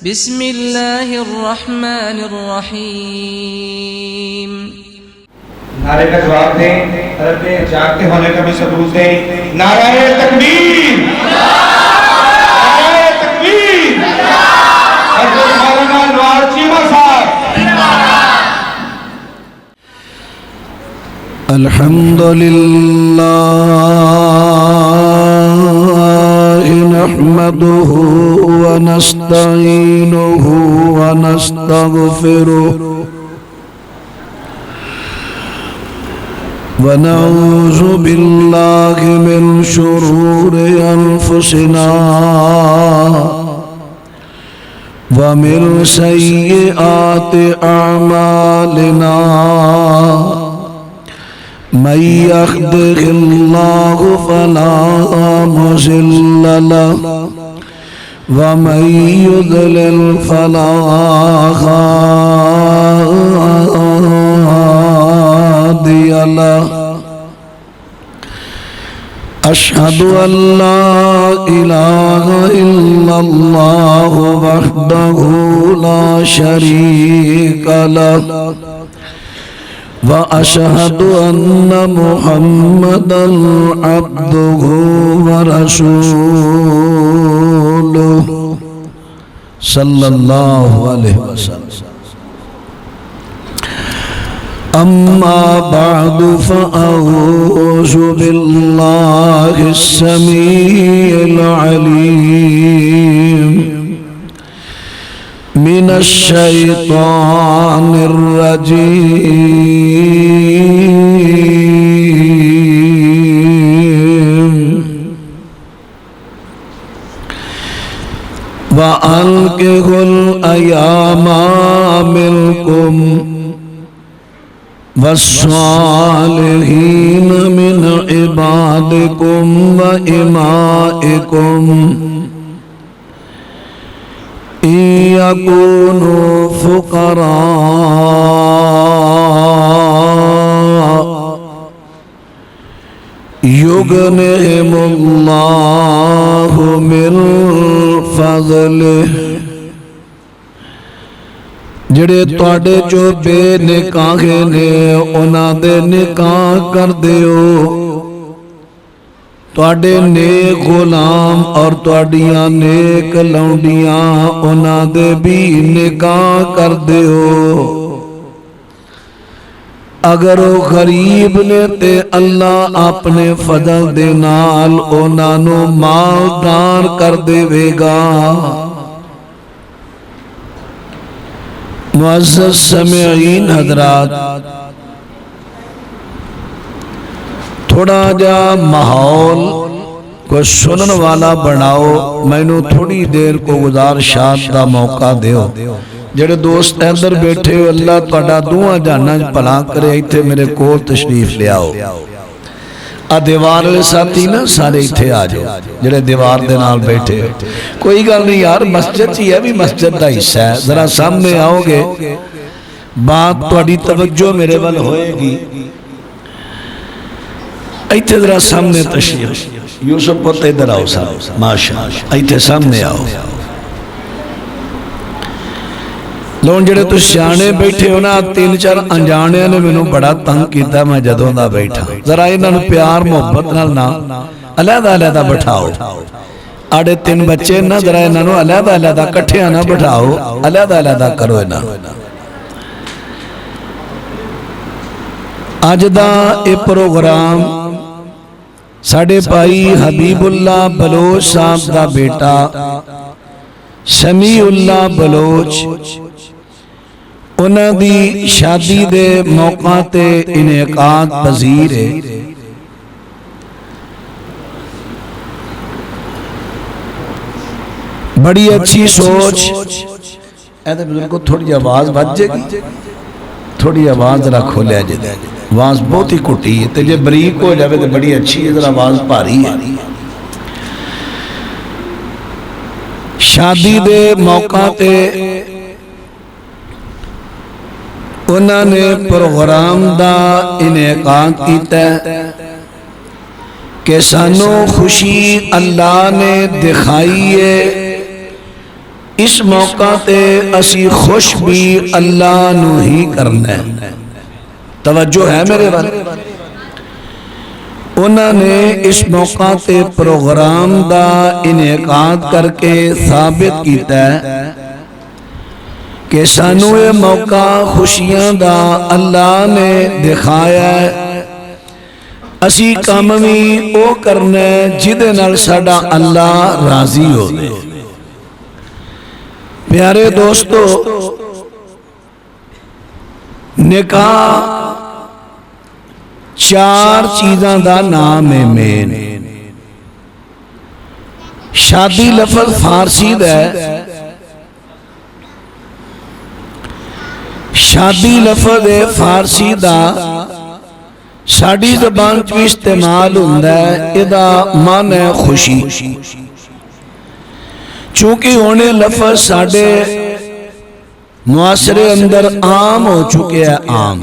بسم اللہ الرحمن الرحیم۔ نعرے کا جواب دیں، رب جاگتے ہونے کا بھی ثبوت دیں۔ نعرہ تکبیر، نعرہ تکبیر، حضرت مولانا انوار چیمہ صاحب۔ الحمدللہ نحمده ونستعینه ونستغفره ونعوذ باللہ من شرور انفسنا ومن سیئات اعمالنا من يهده الله فلا مضل له ومن يضلل فلا هادي له أشهد أن لا إله إلا الله وحده لا شريك له وأشهد أن محمدًا عبده ورسوله صلى الله عليه وسلم أما بعد فأعوذ بالله السميع العليم من الشيطان الرجيم وأنكحوا الأيام منكم والصالحين من عبادكم وإمائكم إن يكونوا فقراء يغنهم الله من فضله جڑے تواڈے چو بے نکاح نے انہاں دے نکاح کر دیو، تواڈے نیک غلام اور تواڈیاں نیک لونڈیاں انہاں دے بھی نکاح کر دیو۔ اگر وہ غریب نے تے اللہ اپنے فضل دے نال انہاں نو مالدار کر دے گا۔ معزز سامعین حضرات، تھوڑا جا ماحول کو سنن والا بناؤ، میں نو تھوڑی دیر کو گزارشات دا موقع دیو۔ جڑے دوست اندر بیٹھے ہو، اللہ تہاڈا دعا جانا بھلا کرے، ایتھے میرے کول تشریف لے آؤ۔ دیوار والے ساتھی نا سارے ایتھے آ جاؤ، جڑے دیوار دے نال بیٹھے ہو۔ کوئی گل نہیں یار، مسجد ہی ہے، بھی مسجد دا حصہ ہے، ذرا سامنے آؤ گے بات تہاڈی توجہ میرے ول ہوئے گی۔ ایتھے ذرا سامنے تشریف، یوسف پتہ ادھر آؤ صاحب، ماشاءاللہ ایتھے سامنے آؤ۔ لون جڑے تو سیانے بیٹھے ہو نا، تین چار انجانے نے مینوں بڑا تنگ کیتا، میں جدوں دا بیٹھا ذرا انہاں نوں پیار محبت نال نہ علیحدہ علیحدہ بٹھاؤ۔ آڑے تین بچے نہ ذرا انہاں نوں علیحدہ علیحدہ کٹھیاں نہ بٹھاؤ، علیحدہ علیحدہ کرو انہاں۔ اج دا اے پروگرام ساڈے بھائی حبیب اللہ بلوچ صاحب دا بیٹا سمیع اللہ بلوچ انہاں دی شادی دے موقع تے انعقاد پذیر ہے۔ بڑی اچھی سوچ، ایدھے بزرگ کو تھوڑی آواز بجے گی، تھوڑی آواز ذرا کھولیا جائے، آواز بہت ہی کٹی ہے، تے جے بریک ہو جاوے تے بڑی اچھی ہے، ذرا آواز بھاری ہے۔ شادی دے موقع تے انہاں نے پروگرام دا انعقاد کیتا ہے کہ سانو خوشی اللہ نے دکھائی ہے اس موقع تے اسی خوش بھی اللہ نو ہی کرنا ہے. توجہ ہے میرے وال. انہوں نے اس موقع تے پروگرام دا انعقاد کر کے ثابت کیتا ہے کہ سانو یہ موقع خوشیاں دا اللہ نے دکھایا ہے. اسی کام بھی او کرنا ہے جدے نال ساڈا اللہ راضی ہو دے. پیارے دوستو، نکاح چار چیزاں دا نام ہے مین. شادی لفظ فارسی دا ہے. شادی لفظ فارسی دا ساڑی زبان چ استعمال ہوندا ہے. ادا معنی ہے خوشی. چونکہ ہونے لفظ ساڑے معاشرے اندر عام ہو چکے ہیں. عام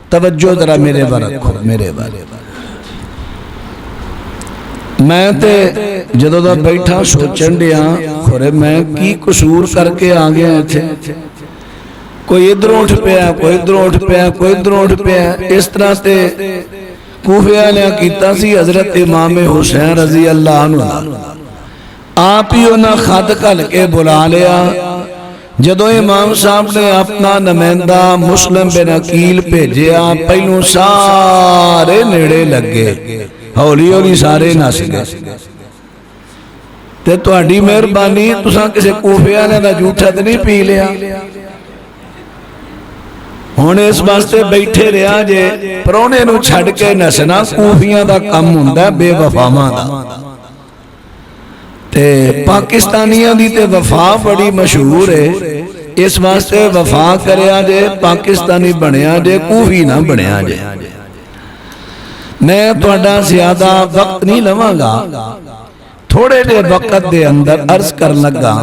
توجہ ذرا میرے بار رکھو. میرے بار میں تے جدو دا بیٹھا سوچن دیا خورے میں کی قصور کر کے آ گیا تھے. کوئی ادھر اٹھ پیا، کوئی ادھر اٹھ پیا، کوئی ادھر اٹھ پیا. اس طرح تے کوفیہ نے کیتا سی حضرت امام حسین رضی اللہ عنہ. آپ ہی انہاں خط کھل کے بلا لیا. جدو امام صاحب نے اپنا نمائندہ مسلم بن عقیل بھیجیا، پہلو سارے نیڑے لگے، ہولی ہولی سارے نس گئے. تے تہاڈی مہربانی تساں کسے کوفیہ نے دا جھوٹا تے نہیں پی لیا. ہن اس واسطے بیٹھے رہا جے پرونے نو چھڈ کے نسنا کوفیاں دا کم ہوندا بے وفاواں دا. تے پاکستانیاں دی تے وفا بڑی مشہور ہے. اس واسطے وفا کریا جے پاکستانی بنیا جے کوفی نہ بنیا جے. میں تہاڈا زیادہ وقت نہیں لواں گا. تھوڑے دے وقت دے اندر عرض کر لگا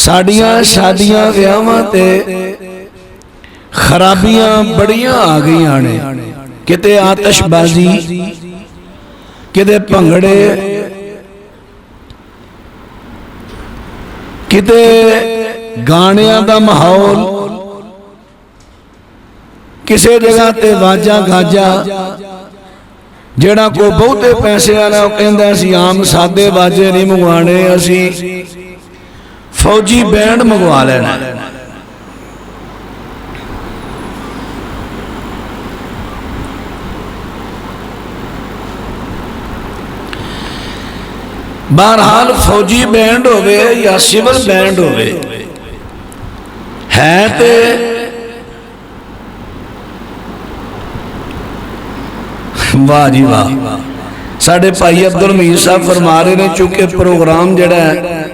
ساڈیاں شادیاں ویاواں تے خرابیاں بڑیاں آ گئیاں نے. کتے آتش بازی، کتے بھنگڑے، کتے گانیاں دا ماحول، کسے جگہ تے واجا گاجا. جیڑا کو بہتے پیسے والا وہ کہندا اسی عام سادے واجے نہیں منگوانے، اسی فوجی بینڈ منگوا لینا. بہرحال فوجی بینڈ ہوئے یا سول بینڈ ہوئے ہے تے واہ جی واہ. ساڑھے بھائی عبدالمجید صاحب فرما رہے نے چونکہ پروگرام جڑا ہے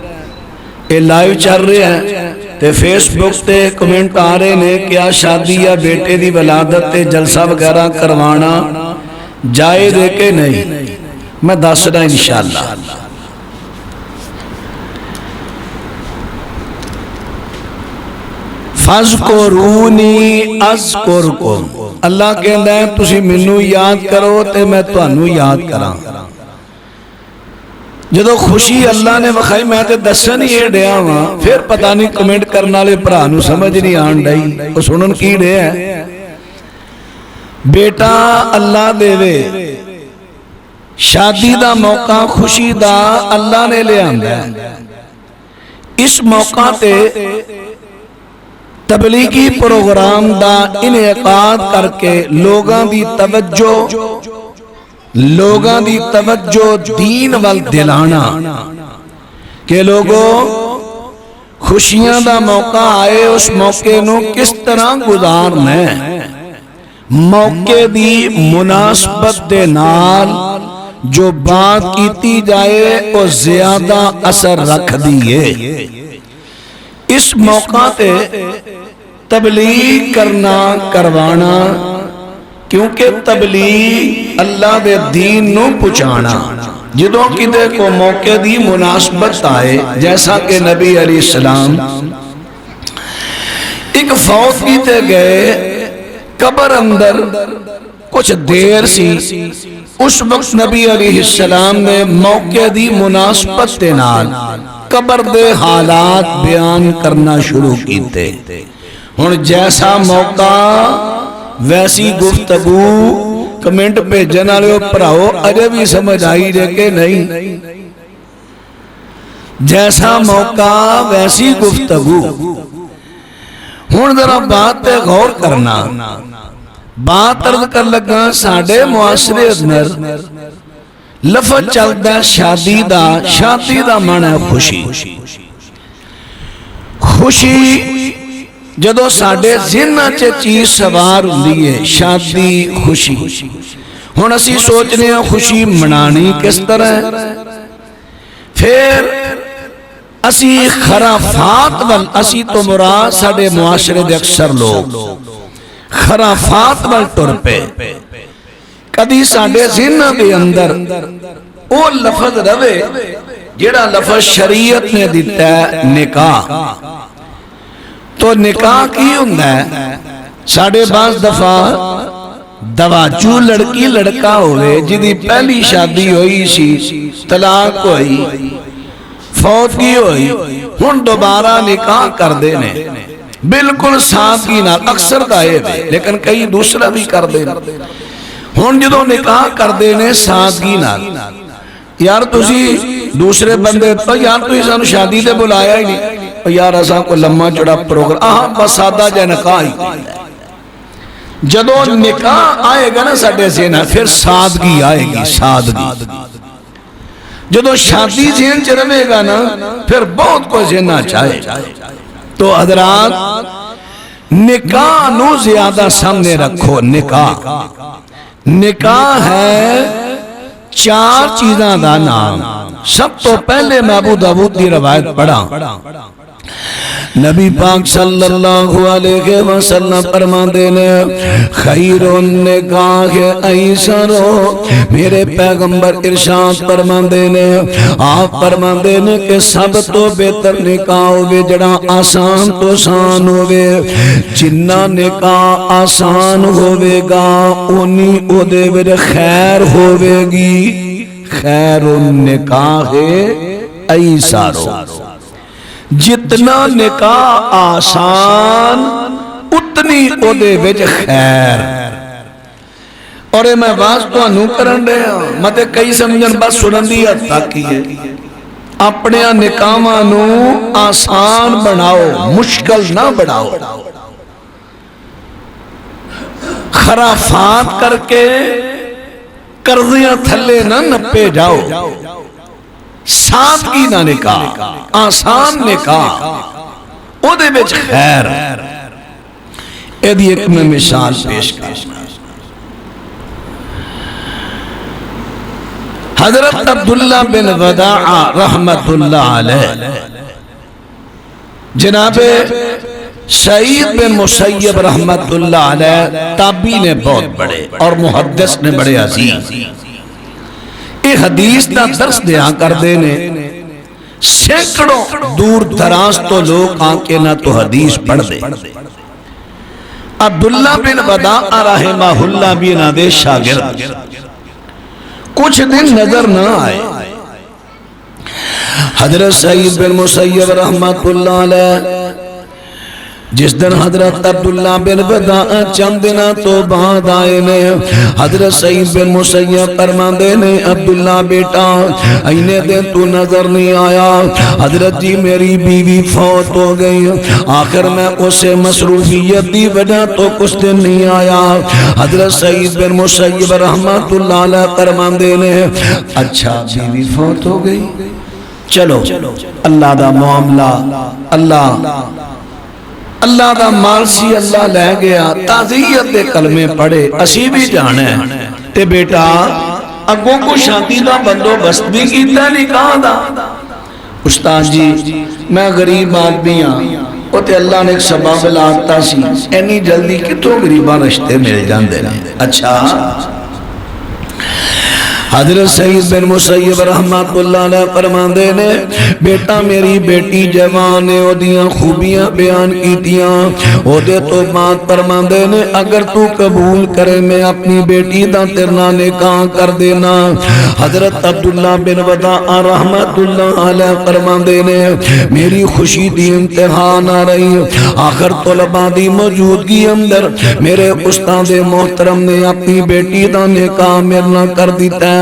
یہ لائیو چل رہے ہیں تے فیس بک تے کمنٹ آ رہے نے کیا شادی یا بیٹے دی ولادت تے جلسہ وغیرہ کروانا جائز ہے کہ نہیں. میں دس رہا انشاءاللہ. فَاذْكُرُونِي أَذْكُرْكُمْ. اللہ کہندا ہے تسی مینوں یاد کرو تے میں تانوں یاد کراں. جدو خوشی اللہ نے وکھائی میں تے دسن ہی ڈیا ہاں. پھر پتہ نہیں کمنٹ کرن والے بھرا نوں سمجھ نہیں آن ڈئی او سنن کی ڈیا ہے. بیٹا اللہ دے وے، شادی دا موقع خوشی دا اللہ نے لے آندا ہے. اس موقع تے تبلیغی پروگرام دا انعقاد کر کے لوگاں دی توجہ دین وال دلانا کہ لوگوں خوشیاں دا موقع آئے اس موقع نو کس طرح گزارنا ہے. موقع دی مناسبت دے نال جو بات کیتی جائے وہ زیادہ اثر رکھ دیئے. اس موقع تے تبلیغ کرنا کروانا کیونکہ تبلیغ اللہ دے دین نو پہنچانا. جدوں کدے کو موقع دی مناسبت آئے جیسا کہ نبی علیہ السلام ایک فوت کیتے گئے قبر اندر کچھ دیر سی. اس وقت نبی علیہ السلام نے موقع دی مناسبت دے نال قبر دے حالات بیان کرنا شروع کیتے. ہن جیسا موقع ویسی گفتگو. کمنٹ بھیجن والے بھراؤ اجے بھی سمجھ آئی جے کہ نہیں؟ جیسا موقع ویسی گفتگو. ہن ذرا بات پہ غور کرنا. بات عرض کر لگا ساڈے معاشرے اندر لفظ چلتا ہے شادی دا. شادی دا معنی ہے خوشی. خوشی جدو ساڈے ذہن چ چیز سوار ہوندی ہے شادی خوشی. ہن اسی سوچنے ہیں خوشی منانی کس طرح ہے. پھر اسی خرافات وال اسی تو مراد ساڈے معاشرے دے اکثر لوگ خرافات وال ٹر پے. کدی ساڈے ذہن دے اندر او لفظ رہے جڑا لفظ شریعت نے دیتا ہے نکاح. تو نکاح کی ہوندا ہے ساڈے بعض دفعہ دواجو لڑکی لڑکا ہوئے جدی پہلی شادی ہوئی سی طلاق ہوئی فوت کی ہوئی ہن دوبارہ نکاح کر دینے بالکل سادگی نال. اکثر دائے لیکن کئی دوسرا بھی کر دینے. ہن جدو نکاح کر دینے سادگی نال. یار تسی دوسرے بندے تو یار تسی سانو شادی تے بلایا ہی نہیں. یار اساں کو لمحہ چڑا پروگرام بس سادہ جا نکاح ہی. جدو نکاح آئے گا نا ساڈے ذہن پھر سادگی آئے گی. سادگی جدو شادی ذہن چ رہے گا نا پھر بہت کو ذہن چاہے. تو حضرات نکاح نو زیادہ سامنے رکھو. نکاح ہے 4 چیزاں دا نام. سب تو پہلے میں ابو داؤد دی روایت پڑھا. نبی پاک صلی اللہ علیہ وسلم فرماتے ہیں خیر النکاح ایسرو. میرے پیغمبر ارشاد فرماتے ہیں آپ فرماتے ہیں کہ سب تو بہتر نکاح ہوئے جڑا آسان تو آسان ہوئے. جنہ نکاح آسان ہوئے گا انہی او دے وچ خیر ہوئے گی. خیر النکاح ایسرو. جتنا نکاح آسان اتنی او دے وچ خیر. اور میں باز تو انو کرن رہے ہیں متے کئی سمجھن بس سنن دی حد تک ہی ہے. اپنے نکاحاں نو آسان بناؤ مشکل نہ بناؤ. خرافات کر کے قرضیاں تھلے نہ نپے جاؤ. سادگی نہ نکاح آسان نکاح او دے وچ خیر. ایدی ایک میں مثال پیش کرنا. حضرت عبداللہ بن وداع رحمت اللہ علیہ جناب سعید بن مسیب رحمت اللہ علیہ تابعی نے بہت بڑے اور محدث نے بڑے عزیز. یہ حدیث دا درس دیا کر دینے سینکڑوں دور دراز تو لوگ آنکے نہ تو حدیث پڑھ دے. عبداللہ بن وداع رحمہ اللہ بھی نہ دے شاگرد کچھ دن نظر نہ آئے. حضرت سعید بن مسیب رحمت اللہ علیہ جس دن حضرت عبداللہ بن وداع چند دن تو بعد آئے نے حضرت سعید بن مسیب فرماندے نے عبداللہ بیٹا اینے دن تو نظر نہیں آیا. حضرت جی میری بیوی فوت ہو گئی. آخر میں اسے مصروفیت دی وجہ تو کچھ دن نہیں آیا. حضرت سعید بن مسیب رحمت اللہ علیہ فرماندے نے اچھا بیوی فوت ہو گئی چلو اللہ دا معاملہ اللہ دا مال سی اللہ لے گیا. تعزیت دے کلمے پڑھے اسی بھی جانے تے بیٹا اگوں کو شادی دا بندوبست بھی کیتا نکاح دا. استاد جی میں غریب آدمی ہاں او تے اللہ نے ایک سبب لاتا سی اینی جلدی کتوں غریباں رشتے مل جاندے نے. اچھا حضرت سعید بن مسیب رحمت اللہ علیہ فرماندے نے بیٹا میری بیٹی جوان نے اودیاں خوبیاں بیان کیتیاں اودے تو بات فرماندے نے اگر تو قبول کرے میں اپنی بیٹی دا تیرنا نکاح کر دینا. حضرت عبداللہ بن وداع رحمت اللہ علیہ فرماندے نے میری خوشی دی انتہا نہ رہی. آخر طلباء دی موجودگی اندر میرے استاد محترم نے اپنی بیٹی دا نکاح میرنا کر دیتا ہے.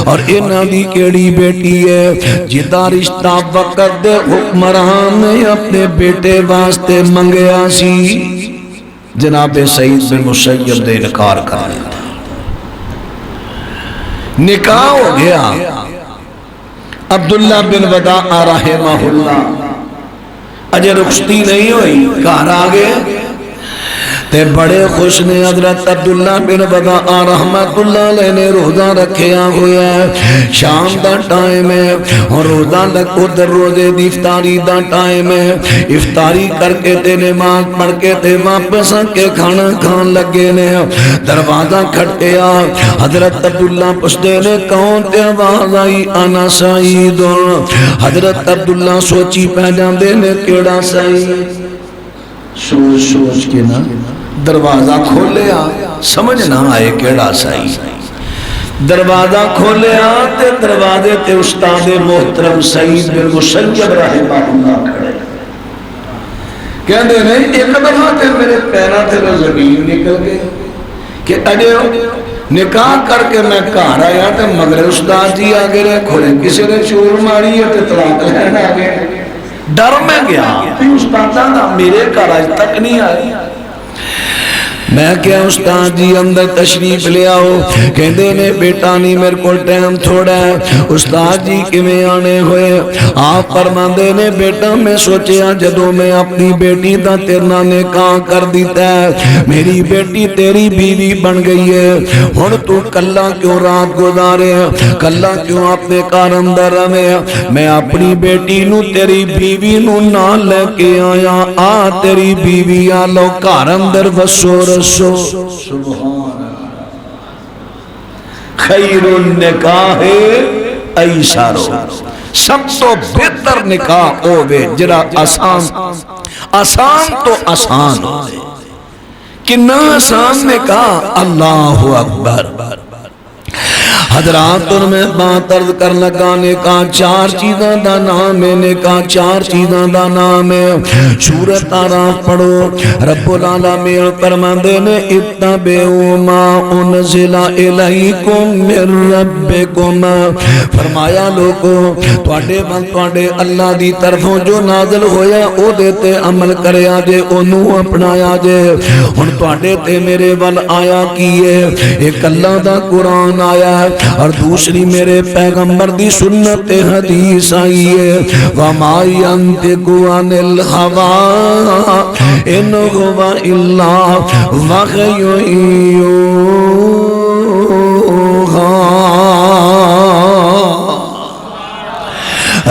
اور انہاں دی کیڑی بیٹی ہے جدا رشتہ وقت دے حکمران نے اپنے بیٹے واسطے منگیا سی. جناب سعید بن مسیب دے انکار کر دیا. نکاح ہو گیا. عبداللہ بن وداع رحمہ اللہ اجے رخصتی نہیں ہوئی گھر آ گئے تے بڑے خوش نے. حضرت عبداللہ بن وداع رحمت اللہ علیہ نے روزہ رکھیا ہوا ہے. شام دا ٹائم ہے اور روزہ لگ ادھر روزے دی افطاری دا ٹائم ہے. افطاری کر کے تے نماز پڑھ کے تے واپس آ کے کھانا کھان لگے نے. دروازہ کھٹکیا. حضرت عبداللہ پوچھتے نے کون تے آواز آئی انا سعید. حضرت عبداللہ سوچی پہ جاندے نے کیڑا سعید. سوچ سوچ کے نا دروازہ کھولیا سمجھ نہ آئے کیڑا سعید. دروازہ کھولیا تے دروازے تے استاد محترم سعید بن مسیب رحمہ اللہ کھڑے. کہندے نے ایک دفعہ تے میرے پیراں تے زمین نکل گئی کہ اجے نکاح کر کے میں گھر آیا تے مگر استاد جی آگے رہے کھولے کسی نے چور ماری ہے تے طلاق لینا آ گئے. ڈر میں گیا استاد میرے گھر آج تک نہیں آئی. میں کیا استاد جی اندر تشریف لے آؤ. کہندے نے بیٹا نہیں میرے کو ٹائم تھوڑا ہے. استاد جی کیویں آنے ہوئے. آپ فرماندے نے بیٹا میں سوچیا جدوں میں اپنی بیٹی دا تیرنا نکاح کر دیتا ہے میری بیٹی تیری بیوی بن گئی ہے. ہن تو کلا کیوں رات گزارے کلا کیوں اپنے گھر اندر رہے. میں اپنی بیٹی نو تیری بیوی نو نال لے کے آیا. آ تیری بیوی آ لو گھر اندر وسو سبحان خیر النکاح ایسر. سب تو بہتر نکاح ہوے جڑا آسان تو آسان ہو. کنا آسان نکاح اللہ اکبر. حضرات ان میں بات عرض کر لگا نکاح چار چیزاں دا نام ہے. نکاح چار چیزاں دا نام ہے. سورۃ اعراف پڑھو. رب العالمین فرماندے نے اتبعوا ما انزل الیکم من ربکم. فرمایا لوگو تواڈے اللہ دی طرفوں جو نازل ہویا او دے تے عمل کریا جے اونوں اپنایا جے. ہن تواڈے تے میرے ول آیا کی ہے ایک اللہ دا قرآن آیا ہے اور دوسری میرے پیغمبر دی سنت حدیث آئی ہے. وما ينطق عن الهوى ان هو الا وحی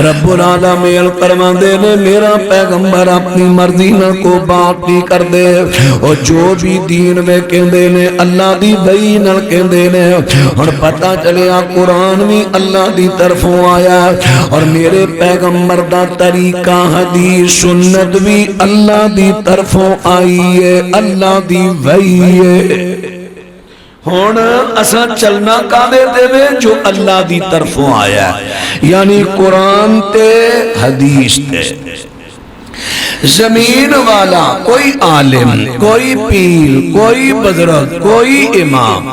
رب العالمین فرماندے نے میرا پیغمبر اپنی مرضی نہ کو بات نہیں کر دے. اور جو بھی دین میں کہندے نے اللہ دی وحی نال کہندے نے. اور پتہ چلیا قرآن بھی اللہ دی طرفوں آیا اور میرے پیغمبر دا طریقہ حدیث سنت بھی اللہ دی طرفوں آئی ہے. اللہ دی وحی ہے. ہون اسا چلنا کادے دے جو اللہ دی طرفوں آیا ہے یعنی قرآن تے حدیث تے. زمین والا کوئی عالم کوئی پیر کوئی بزرگ کوئی امام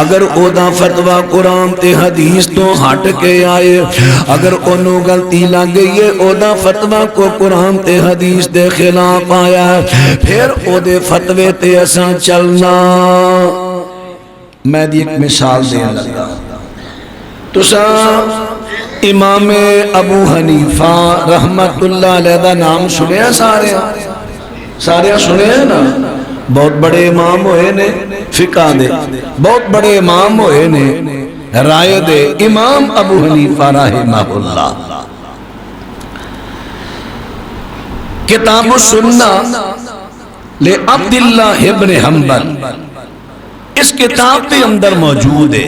اگر او دا فتوہ قرآن تے حدیث تو ہٹ کے آئے اگر انہوں غلطی لگ گئی ہے او دا فتوہ کو قرآن تے حدیث دے خلاف آیا پھر او دے فتوے تے اساں چلنا. میں دی ایک مثال دے لگا. تسا امام ابو حنیفہ رحمت اللہ علیہ دا نام سنیا سارے سنے نا. بہت بڑے امام ہوئے نے فقہ دے. بہت بڑے امام ہوئے نے رائے دے. امام ابو حنیفہ رحمہ اللہ کتاب السنہ لے عبداللہ ابن حنبل اس کتاب کے اندر موجود ہے.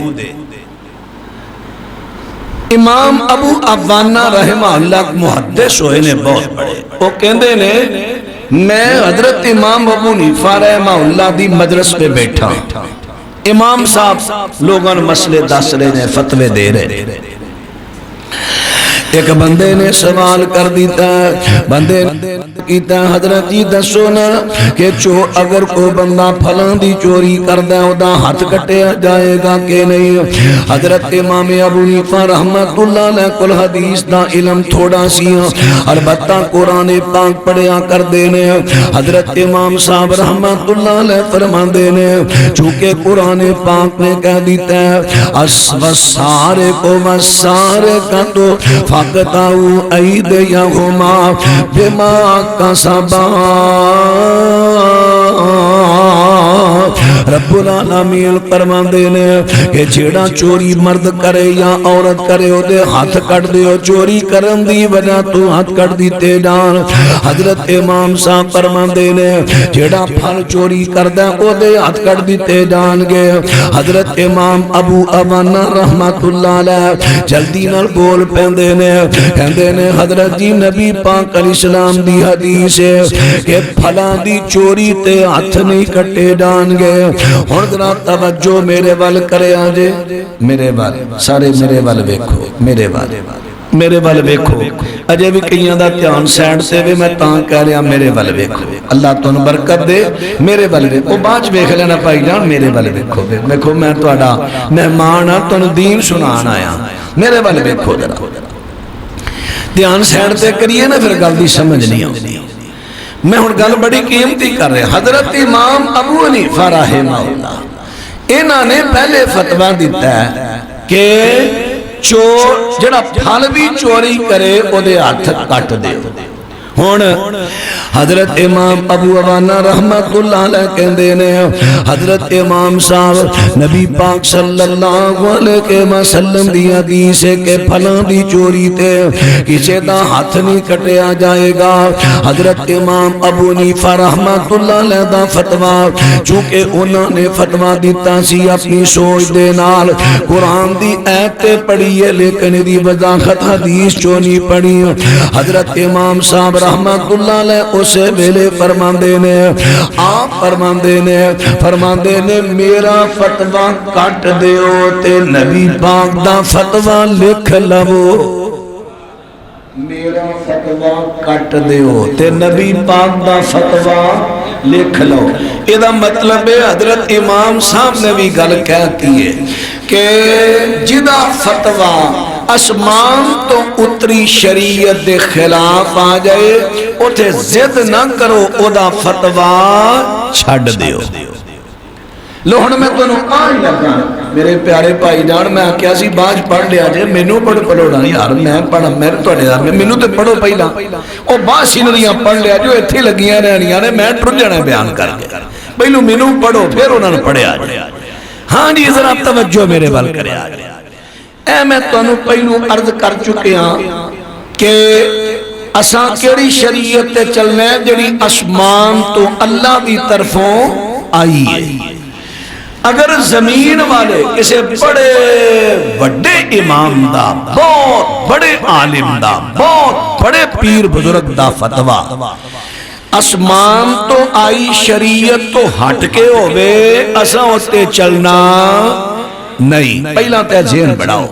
امام ابو عوانہ رحمہ اللہ محدث ہوئے نے بہت بڑے، وہ کہندے نے میں حضرت امام ابو حنیفہ رحمہ اللہ دی مجلس پہ بیٹھا، امام صاحب لوگوں مسئلے دس رہے نے، فتوے دے رہے، ایک بندے نے سوال کر دیتا ہے، بندے کیتا ہے حضرت جی دسو نا کہ اگر کوئی بندہ پھلاں دی چوری کردہ ہے ادا ہاتھ کٹیا جائے گا کہ نہیں؟ حضرت امام ابو حنیفہ رحمت اللہ علیہ کل حدیث دا علم تھوڑا سی البتہ قرآن پاک پڑھیا کر دینے، حضرت امام صاحب رحمت اللہ علیہ فرما دینے چونکہ قرآن پاک نے کہہ دیتا ہے وَالسَّارِقُ وَالسَّارِقَةُ فَاقْطَعُوا أَيْدِيَهُمَا بِمَا کسبا۔ رب العالمین فرماندے نے کہ جیڑا چوری مرد کرے یا عورت کرے او دے ہاتھ کٹ دیو، چوری کرن دی وجہ تو ہاتھ کٹ دیتے جان۔ حضرت امام صاحب فرماندے نے جیڑا پھل چوری کردا او دے ہاتھ کٹ دیتے جان گے۔ حضرت امام ابو عوانہ رحمت اللہ علیہ جلدی نال بول پیندے نے، کہندے نے حضرت جی نبی پاک علیہ السلام دی حدیث ہے کہ پھلاں دی چوری تے ہاتھ نہیں کٹے جان گے۔ ہن ذرا توجہ میرے ول کرے آجے، میرے ول سارے میرے ول ویکھو، میرے ول ویکھو، اجے بھی کئیاں دا دھیان سینڈ تے وی میں تاں کہہ رہا میرے ول ویکھو، اللہ تانوں برکت دے، میرے ول ویکھو، بعد ویکھ لینا بھائی جان، میرے ول ویکھو، ویکھو میں تہاڈا مہمان ہاں، تانوں دین سنان آیا، میرے ول ویکھو ذرا دھیان سینڈ تے کریے نا پھر گل دی سمجھ نہیں آؤندی۔ میں ہن گل بڑی قیمتی کر رہے، حضرت امام ابو حنیفہ رحمہ اللہ انہاں نے پہلے فتویٰ دیتا ہے کہ جڑا پھل بھی چوری کرے او دے ہاتھ کٹ دے۔ ہن حضرت امام ابو عوانہ رحمت اللہ علیہ کہندے نے حضرت امام صاحب نبی پاک صلی اللہ علیہ وسلم دی حدیث ہے کہ پھلاں دی چوری تے کسے دا ہاتھ نہیں کٹیا جائے گا۔ حضرت امام ابو حنیفہ رحمت اللہ علیہ دا فتویٰ چونکہ انہوں نے فتویٰ دیتا سی اپنی سوچ دے نال، قرآن دی ایت پڑھی ہے لیکن دی وضاحت حدیث چوں نہیں پڑھی۔ حضرت امام صاحب رحمت اللہ علیہ اسے ویلے فرماندے نے، آپ فرماندے نے میرا فتویٰ کٹ دیو تے نبی پاک دا فتویٰ لکھ لو، میرا فتویٰ کٹ دیو تے نبی پاک دا فتویٰ لکھ لو۔ یہ مطلب ہے حضرت امام صاحب نے بھی گل کہتی ہے کہ جدا فتویٰ اسمان تو اتری شریعت دے خلاف آ جائے اٹھے زد نہ کرو، او دا فتویٰ چھڑ دیو۔ لوہن میں تو آئی لگا میرے پیارے بھائی جان، میں کیا سی باج پڑھ لیا جے مینوں پڑھو نا یار، میں پڑھا میرے توڑے یار مینوں تے پڑھو پہلا، او باج سینریاں پڑھ لیا جو ایتھے لگیاں رہنیاں نے، میں ٹر جانا بیان کر کے پہلو مینوں پڑھو پھر انہوں نے پڑھیا جائے۔ ہاں جی ذرا توجہ میرے بل کرے آگے، اے میں تانوں پہلو عرض کر چکے ہاں کہ اساں کیڑی شریعت تے چلنے جڑی اسمان تو اللہ دی طرفوں آئی ہے۔ اگر زمین والے کسے بڑے بڑے امام دا، بہت بڑے عالم دا، بہت بڑے پیر بزرگ دا فتویٰ اسمان تو آئی شریعت تو ہٹ کے ہوئے اساں ہوتے چلنا نہیں، پہلا تے ذہن بڑھاؤ،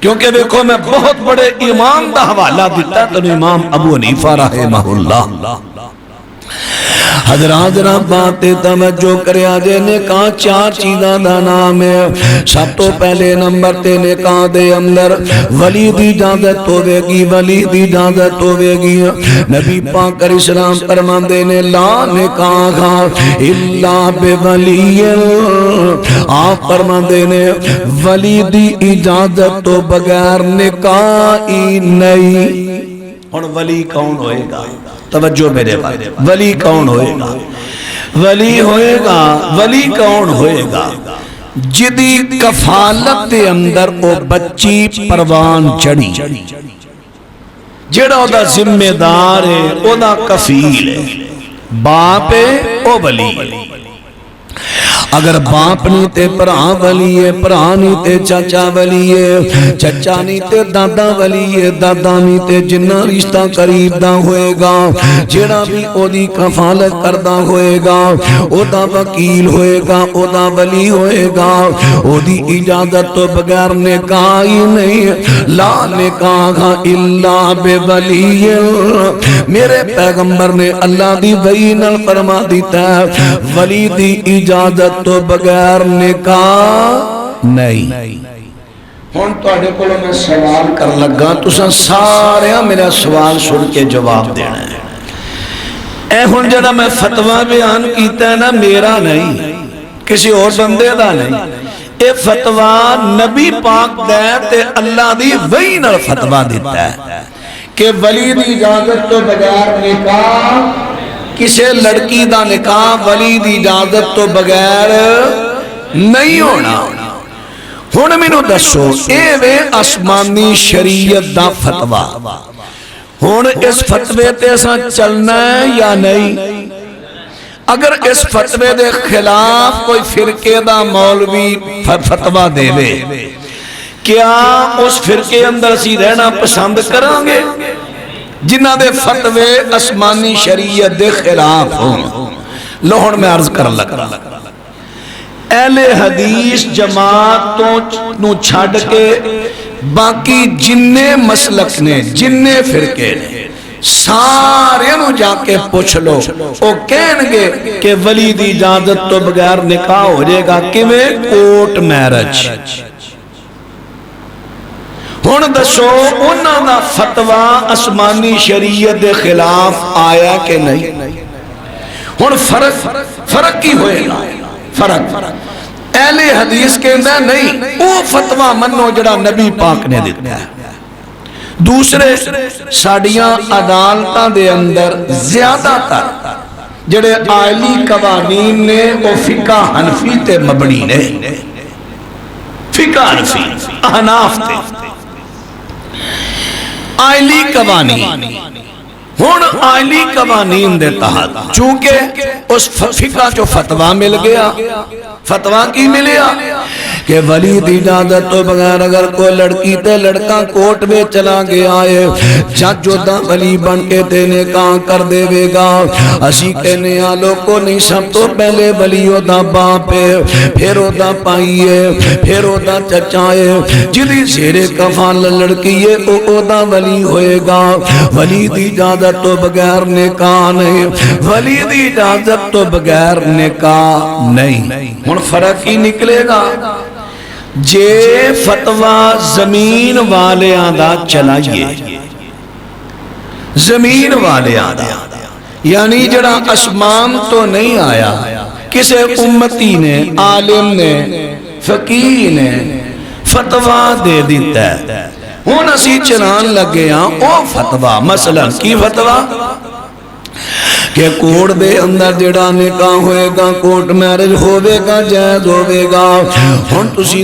کیونکہ دیکھو میں بہت بڑے امام دا حوالہ دیتا تو امام ابو حنیفہ رحمہ اللہ۔ حضرات ذرا باتیں توجہ کرے آجے، نکاح چار چیزاں دا نام ہے۔ سب تو پہلے نمبر تے نکاح دے اندر ولی دی اجازت ہوے گی، ولی دی اجازت ہوے گی۔ نبی پاک علیہ السلام فرماندے نے لا نکاح الا بولی، آپ فرماندے نے ولی دی اجازت تو بغیر نکاح ہی نہیں۔ ہن ولی کون ہوئے گا؟ توجہ میرے بھائی، ولی کون ہوئے گا؟ ولی ہوئے گا، ولی کون ہوئے گا؟ جدی کفالت دے اندر او بچی پروان چڑھی، جڑا او دا ذمہ دار ہے، او دا کفیل ہے، باپ ہے او ولی ہے۔ اگر باپ نہیں تے بھرا ولی ہے، بھرا نہیں تے چاچا ولی ہے، چچا نہیں تے دادا ولی ہے، دادا نہیں تے جنہ رشتہ قریب دا ہوئے گا، جڑا بھی او دی کفالت کردہ ہوئے گا، او دا وکیل ہوئے گا، او دا ولی ہوئے گا، او دی اجازت تو بغیر نکاح ہی نہیں، لا نکاح الا بولی۔ میرے پیغمبر نے اللہ دی وحی نال فرما دیتا ہے ولی دی اجازت تو بغیر نکاح نہیں۔ ہن تواڈے کولوں میں سوال کر لگا، تساں سارے میرا سوال سن کے جواب دینا ہے۔ اے ہن جڑا میں فتویٰ بیان کیتا ہے نا، میرا نہیں، کسی اور بندے دا نہیں، اے فتویٰ نبی پاک دے تے اللہ دی وحی نال فتویٰ دیتا ہے کہ ولی دی اجازت تو بغیر نکاح، کسے لڑکی دا نکاح ولی دی اجازت تو بغیر نہیں ہونا۔ ہن مینوں دسو اے وے آسمانی شریعت دا فتویٰ، ہن اس فتوے تے اساں چلنا ہے یا نہیں؟ اگر اس فتوے دے خلاف کوئی فرقے دا مولوی فتویٰ دے وے، کیا اس فرقے اندر اسی رہنا پسند کریں گے جنہ دے فتوے آسمانی شریعت دے خلاف ہوں؟ لوہن میں عرض کر لگا، اہل حدیث جماعتوں نو چھڑ کے باقی جننے مسلک نے، جننے فرقے نے، سارے نو جا کے پوچھ لو، او کہن گے کہ ولی دی اجازت تو بغیر نکاح ہو جائے گا، کیویں؟ Court marriage. ہن دسو انہاں دا فتویٰ آسمانی شریعت دے خلاف آیا کہ نہیں؟ ہن فرق کی ہوئے گا؟ فرق اہل حدیث کہندا نہیں، وہ فتویٰ منو جڑا نبی پاک نے دیتا ہے۔ دوسرے ساڑیاں عدالتاں دے اندر زیادہ تر جڑے آئلی قوانین نے وہ فقہ حنفی تے مبنی نے، فقہ حنفی احناف تے آئلی قوانین۔ ہن آئلی قوانین دے تحت چونکہ اس فقہ جو فتویٰ مل گیا، فتویٰ کی ملیا کہ ولی دی اجازت تو بغیر اگر کوئی لڑکی تے لڑکا کوٹ میں چلا گیا ہے، جج دا ولی بن کے تے نکاح کر دے وے گا، اسی کہنے آلو کو نہیں، سب تو پہلے ولیو دا باپ ہے، پھر او دا پائی ہے، پھر او دا چچا ہے، جدی زیر کفال لڑکی ہے او دا ولی ہوئے گا۔ ولی دی اجازت تو بغیر نکاح نہیں، ولی دی اجازت تو بغیر نکاح نہیں۔ ہن فرق ہی نکلے گا جے فتویٰ زمین والیاں دا چلائیے، زمین والیاں دا، یعنی جڑا اسمان تو نہیں آیا، کسے امتی نے، عالم نے، فقیہ نے فتویٰ دے دیتا ہے، ہن اسی چلان لگے ہاں او فتویٰ۔ مثلا کی فتویٰ کہ کوٹ دے اندر جڑا نکاح ہوئے گا، کوٹ میرج ہوئے گا، جائز ہوئے گا۔ ہن تسی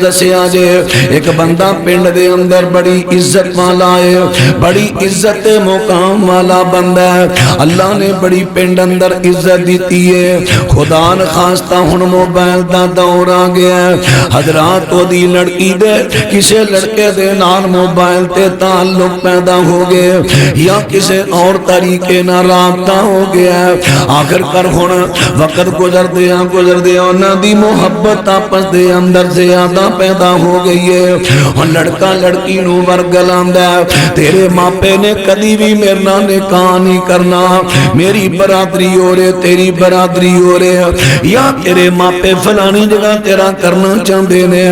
دسے آجے ایک بندہ پنڈ دے اندر بڑی عزت والا ہے، بڑی عزت مقام والا بندہ ہے، اللہ نے بڑی پنڈ اندر عزت دیتی ہے، خدا نخواستہ ہن موبائل دا دور آ گیا ہے، حضرات وہ دی لڑکی دے کسے لڑکے دے نال موبائل تے تعلق پیدا ہو گئے، یا کسے اور طریقے نہ رابطہ ہو گیا ہے، آخر کر ہن وقت گزر دیا انہاں دی محبت آپس دے اندر زیادہ پیدا ہو گئی ہے۔ ہن لڑکا لڑکی نو ورگلاندا ہے، تیرے ماپے نے کدی بھی میرے نال نکاح نہیں کرنا، میری برادری ہو رہے، تیری برادری ہو رہے، یا تیرے ماپے فلانی جگہ تیرا کرنا چاہتے نے،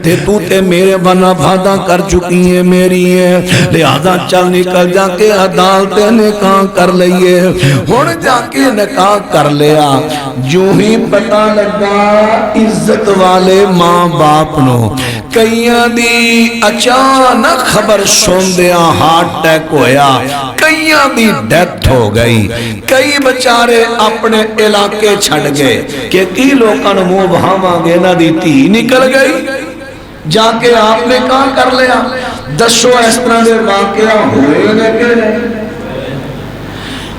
تے تو تے میرے بنا وعدہ کر چکی ہے، میری ہے، لہذا چل نکل جا کے عدالت نکاح کر لئیے۔ ہن جا کے نکاح کر لیا، جو ہی پتہ لگا عزت والے ماں باپ نو، کئیاں دی اچانک خبر سن دیا ہارٹ اٹیک ہویا، کئیاں دی ڈیتھ ہو گئی، کئی بچارے اپنے علاقے چھڑ گئے کہ کی لوکاں نو منہ بہاواں گے نہ دی تھی نکل گئی، جا کے آپ نے کہاں کر لیا۔ دسو اس طرح دے واقعہ ہوئے نے کہ نہیں؟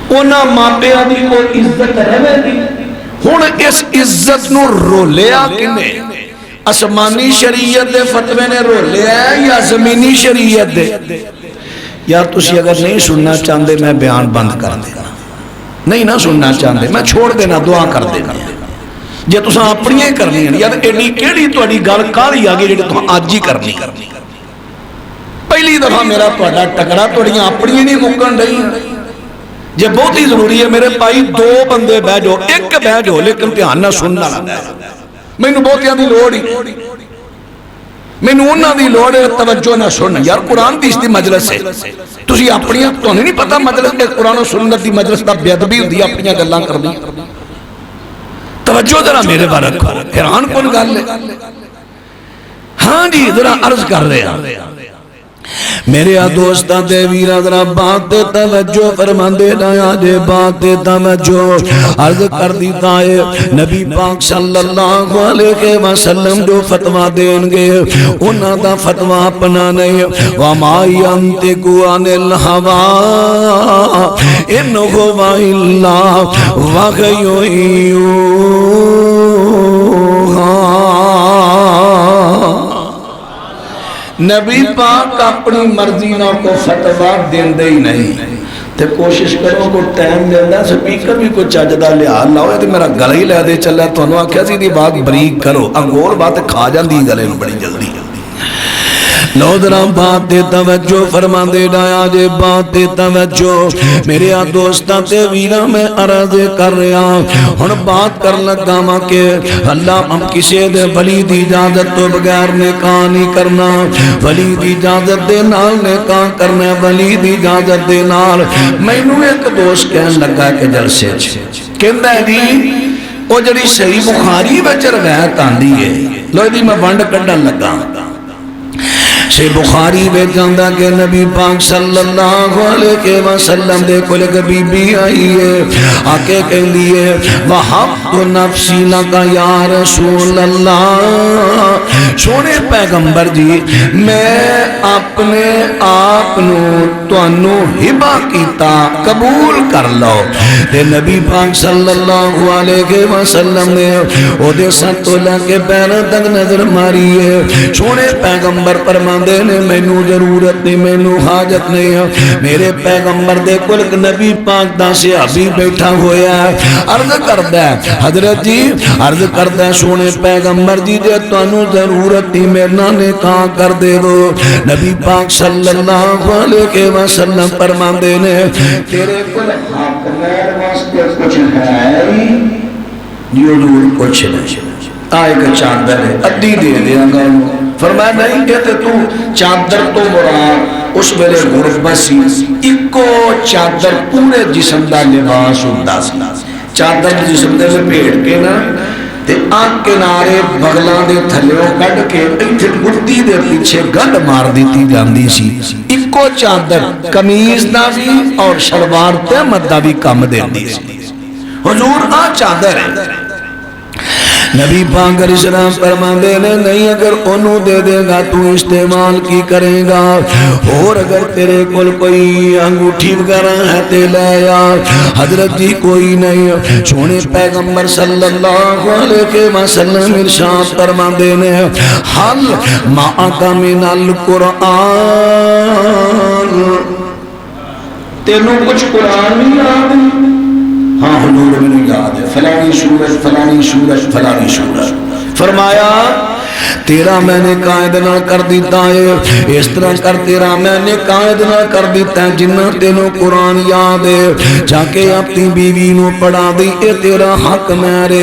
اونا ماپیاں دی کوئی عزت رہے گی؟ ہن اس عزت نو رولیا کنے؟ آسمانی شریعت دے فتوے نے رولیا ہے یا زمینی شریعت دے؟ یا تسی اگر نہیں سننا چاہتے میں بیان بند کر دینا، نہیں نہ سننا چاہتے میں چھوڑ دینا، دعا کر دینا جے تساں اپنی ہی کرنی ہے یا ایڈی کیڑی تہاڈی گل کالی آ گئی جڑی تساں اج ہی کرنی۔ پہلی دفعہ میرا تہاڈا ٹکرا تہاڈیاں اپنی نہیں مکن رہی، جے بہت ہی ضروری ہے میرے بھائی دو بندے بہ جاؤ، ایک بہ جاؤ لیکن دھیان نہ سننا لگا۔ مینوں بہتیاں دی لوڑ ہی مینوں انہاں دی لوڑ ہے توجہ نہ سن یار، قرآن دی اس دی مجلس ہے، تسی اپنی تو نہیں پتہ مجلس میں قرآن و سنت دی مجلس دا بے ادبی ہوندی ہے، اپنی گلاں کرنی۔ توجہ ذرا میرے بارے رکھو، حیران کون گل ہے؟ ہاں جی ذرا عرض کر رہے ہیں میرے دوستاں تے ویراں ذرا بات تے توجہ فرماندے لایا جے بات تے توجہ عرض کر دیتا ہے نبی پاک صلی اللہ علیہ وسلم جو فتویٰ دیں گے انہاں دا فتویٰ اپنا نہیں وما ينطق عن الهوى ان هو الا وحی نبی پاک اپنی مرضی نہ کو فتویٰ دیندے ہی نہیں تے کوشش کرو کو ٹائم دیندہ سپیکر بھی کوئی چاجدہ لیا لاؤ ہے تو میرا گلہ ہی لے دے چل ہے تو انہوں آکھیا سی دی بات بریک کرو انگور بات کھا جان دی گلے بڑی جلدی لو ذرا بات دے توجہ فرمان دے ڈایا جے بات دے توجہ میرے دوستاں تے ویرہ میں عرض کر رہا ہن بات کر لگا ماں کہ اللہ ہم کسے دے ولی دی اجازت تو بغیر نکاح نہیں کرنا ولی دی اجازت دے نال نکاح کرنا ولی دی اجازت دے نال میں نو ایک دوست کہن لگا کہ جلسے کہندہ ہے جی وہ جڑی صحیح بخاری وچ روایت آندی ہے لو دی میں ونڈ کڈن لگا سے بخاری میں جاندہ کہ نبی پاک صلی اللہ علیہ وسلم دے کل ایک بی بی آئی ہے آکے کہہ لیے وَحَبْتُ نَفْسِي لَكَ یا رسول اللہ سونے پیغمبر جی میں اپنے آپنو توانو ہبا کیتا قبول کر لو تے نبی پاک صلی اللہ علیہ وسلم نے او دے ست اللہ کے پیرہ تک نظر ماری ہے سونے پیغمبر پر نے مینو ضرورت نہیں مینو حاجت نہیں ہے میرے پیغمبر دے کل نبی پاک دا صحابی بیٹھا ہویا ہے عرض کردہ ہے حضرت جی عرض کردہ ہے سونے پیغمبر جی جے توانو ضرورت نہیں میرنا نکاح کر دے دو نبی پاک صلی اللہ علیہ وسلم فرمان دینے تیرے کل حق میر واسطے کچھ ہے جو دور کچھ نہیں آئے کہ چاندر ہے ادھی دے دیا گا فرمایا نہیں کہتے تو چادر تو مراد اس میرے غربت سی ایکو چادر پورے جسم دا لباس ہوتا سی چادر جسم دے میں پیڑ کے نا تے آنکھ کے نارے بغلان دے تھلیوں گڑ کے ایتھے گردی دے پیچھے گڑ مار دیتی جاندی سی ایکو چادر کمیز دا بھی اور شلوار تے مدہ بھی کم دے دی سی حضور آ چادر ہے نبی پاک علیہ السلام فرمان دینے نہیں اگر انہوں دے دے گا تو استعمال کی کرے گا اور اگر تیرے کل کوئی انگوٹھی وغیرہ ہے تے لے یا حضرت جی کوئی نہیں سونے پیغمبر صلی اللہ علیہ وسلم ارشاد فرمان دینے حل معاکا من القرآن تینوں کچھ قرآن نہیں یاد ہاں حضور میں یاد ہے فلانی سورت فلانی سورت فلانی سورت فرمایا تیرا میں نے قائد نہ کر دیتا ہے اس طرح کر تیرا میں نے قائد نہ کر دیتا ہے جنہ تینوں قرآن یاد ہے جا کے اپنی بیوی نو پڑھا دی اے تیرا حق میرے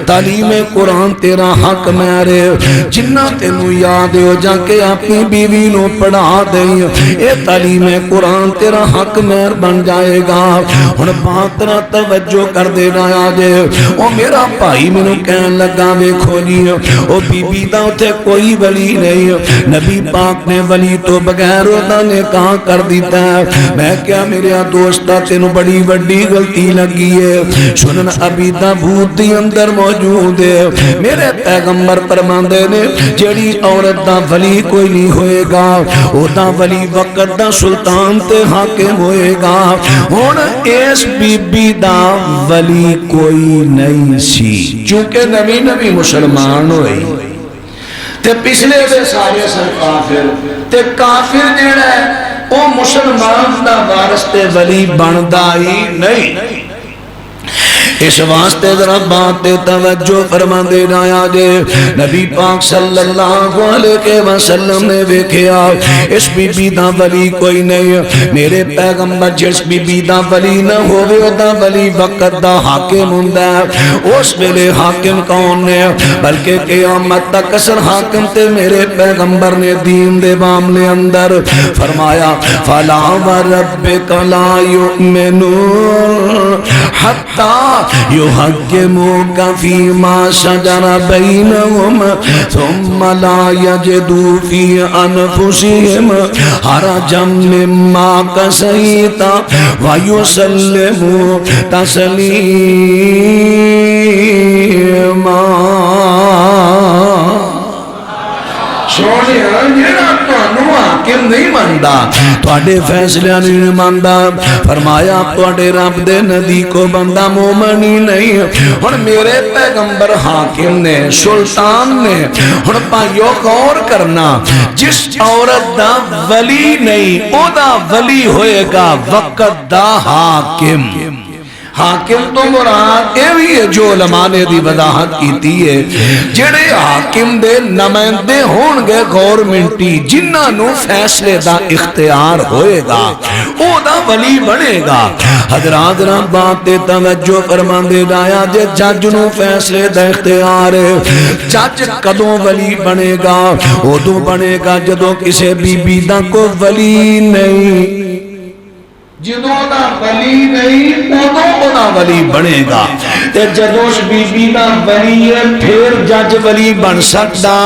تعلیم قرآن تیرا حق میرے جنہ تینوں یاد ہے جا کے اپنی بیوی نو پڑھا دے اے تعلیم قرآن تیرا حق میر بن جائے گا ہن بات نہ توجہ کر دینا آجے او میرا بھائی میں نو کہن لگا ویکھو جی او بی بی دا کیتا اتھے کوئی ولی نہیں. نبی پاک نے ولی تو بغیر ہوتا نے کہاں کر دیتا ہے. میں کیا میرے دوستا تینوں بڑی بڑی غلطی لگی ہے. سنن ابی داؤد دی اندر موجود ہے. میرے پیغمبر فرماندے نے جڑی عورت دا ولی کوئی نہیں ہوئے گا او دا ولی وقت دا سلطان تے حاکم ہوئے گا. ہن اس بی بی دا ولی کوئی نہیں سی چونکہ نبی مسلمان ہوئی تے پچھلے دے سارے سن کافر تے کافر جڑا ہے او مسلمان دا وارث تے ولی بندا ہی نہیں. اس واسطے ذرا بات توجہ فرما دے رایا جے نبی پاک صلی اللہ علیہ وسلم نے ویکھیا اس بی بی دا ولی کوئی نہیں. میرے پیغمبر جس بی بی دا ولی نہ ہووے او دا ولی وقت دا حاکم ہوندا ہے. اس ویلے حاکم کون نے بلکہ قیامت تک اثر حاکم تے میرے پیغمبر نے دین دے معاملے اندر فرمایا فلا وربک لا یؤمنون حتی يحكموك فيما شجر بينهم ثم لا يجدوا في أنفسهم حرجا مما قضيت ويسلموا تسليما. سونیا جڑا تانوں حاکم نہیں مندا تواڈے فیصلے نہیں مندا فرمایا تواڈے رب دے نبی کو بندہ مومن ہی نہیں. ہن میرے پیغمبر حاکم نے سلطان نے ہن پائیو غور کرنا جس عورت دا ولی نہیں او دا ولی ہوئے گا وقت دا حاکم. حاکم تو مراد اے بھی ہے جو علماء نے دی وضاحت کیتی ہے جڑے حاکم دے نمائندے ہون گے گورنمنٹی جنہاں نو فیصلے دا اختیار ہوئے گا او دا ولی بنے گا. حضرات را بات توجہ فرما دے رایا جے جج نو فیصلے دا اختیار ہے. جج کدوں ولی بنے گا ادوں بنے گا جدوں کسے بی بی دا کو ولی نہیں. جدوں دا ولی نہیں ادوں دا ولی بنے گا. تے جدوں اس بی بی دا ولی ہے پھر جج ولی بن سکدا.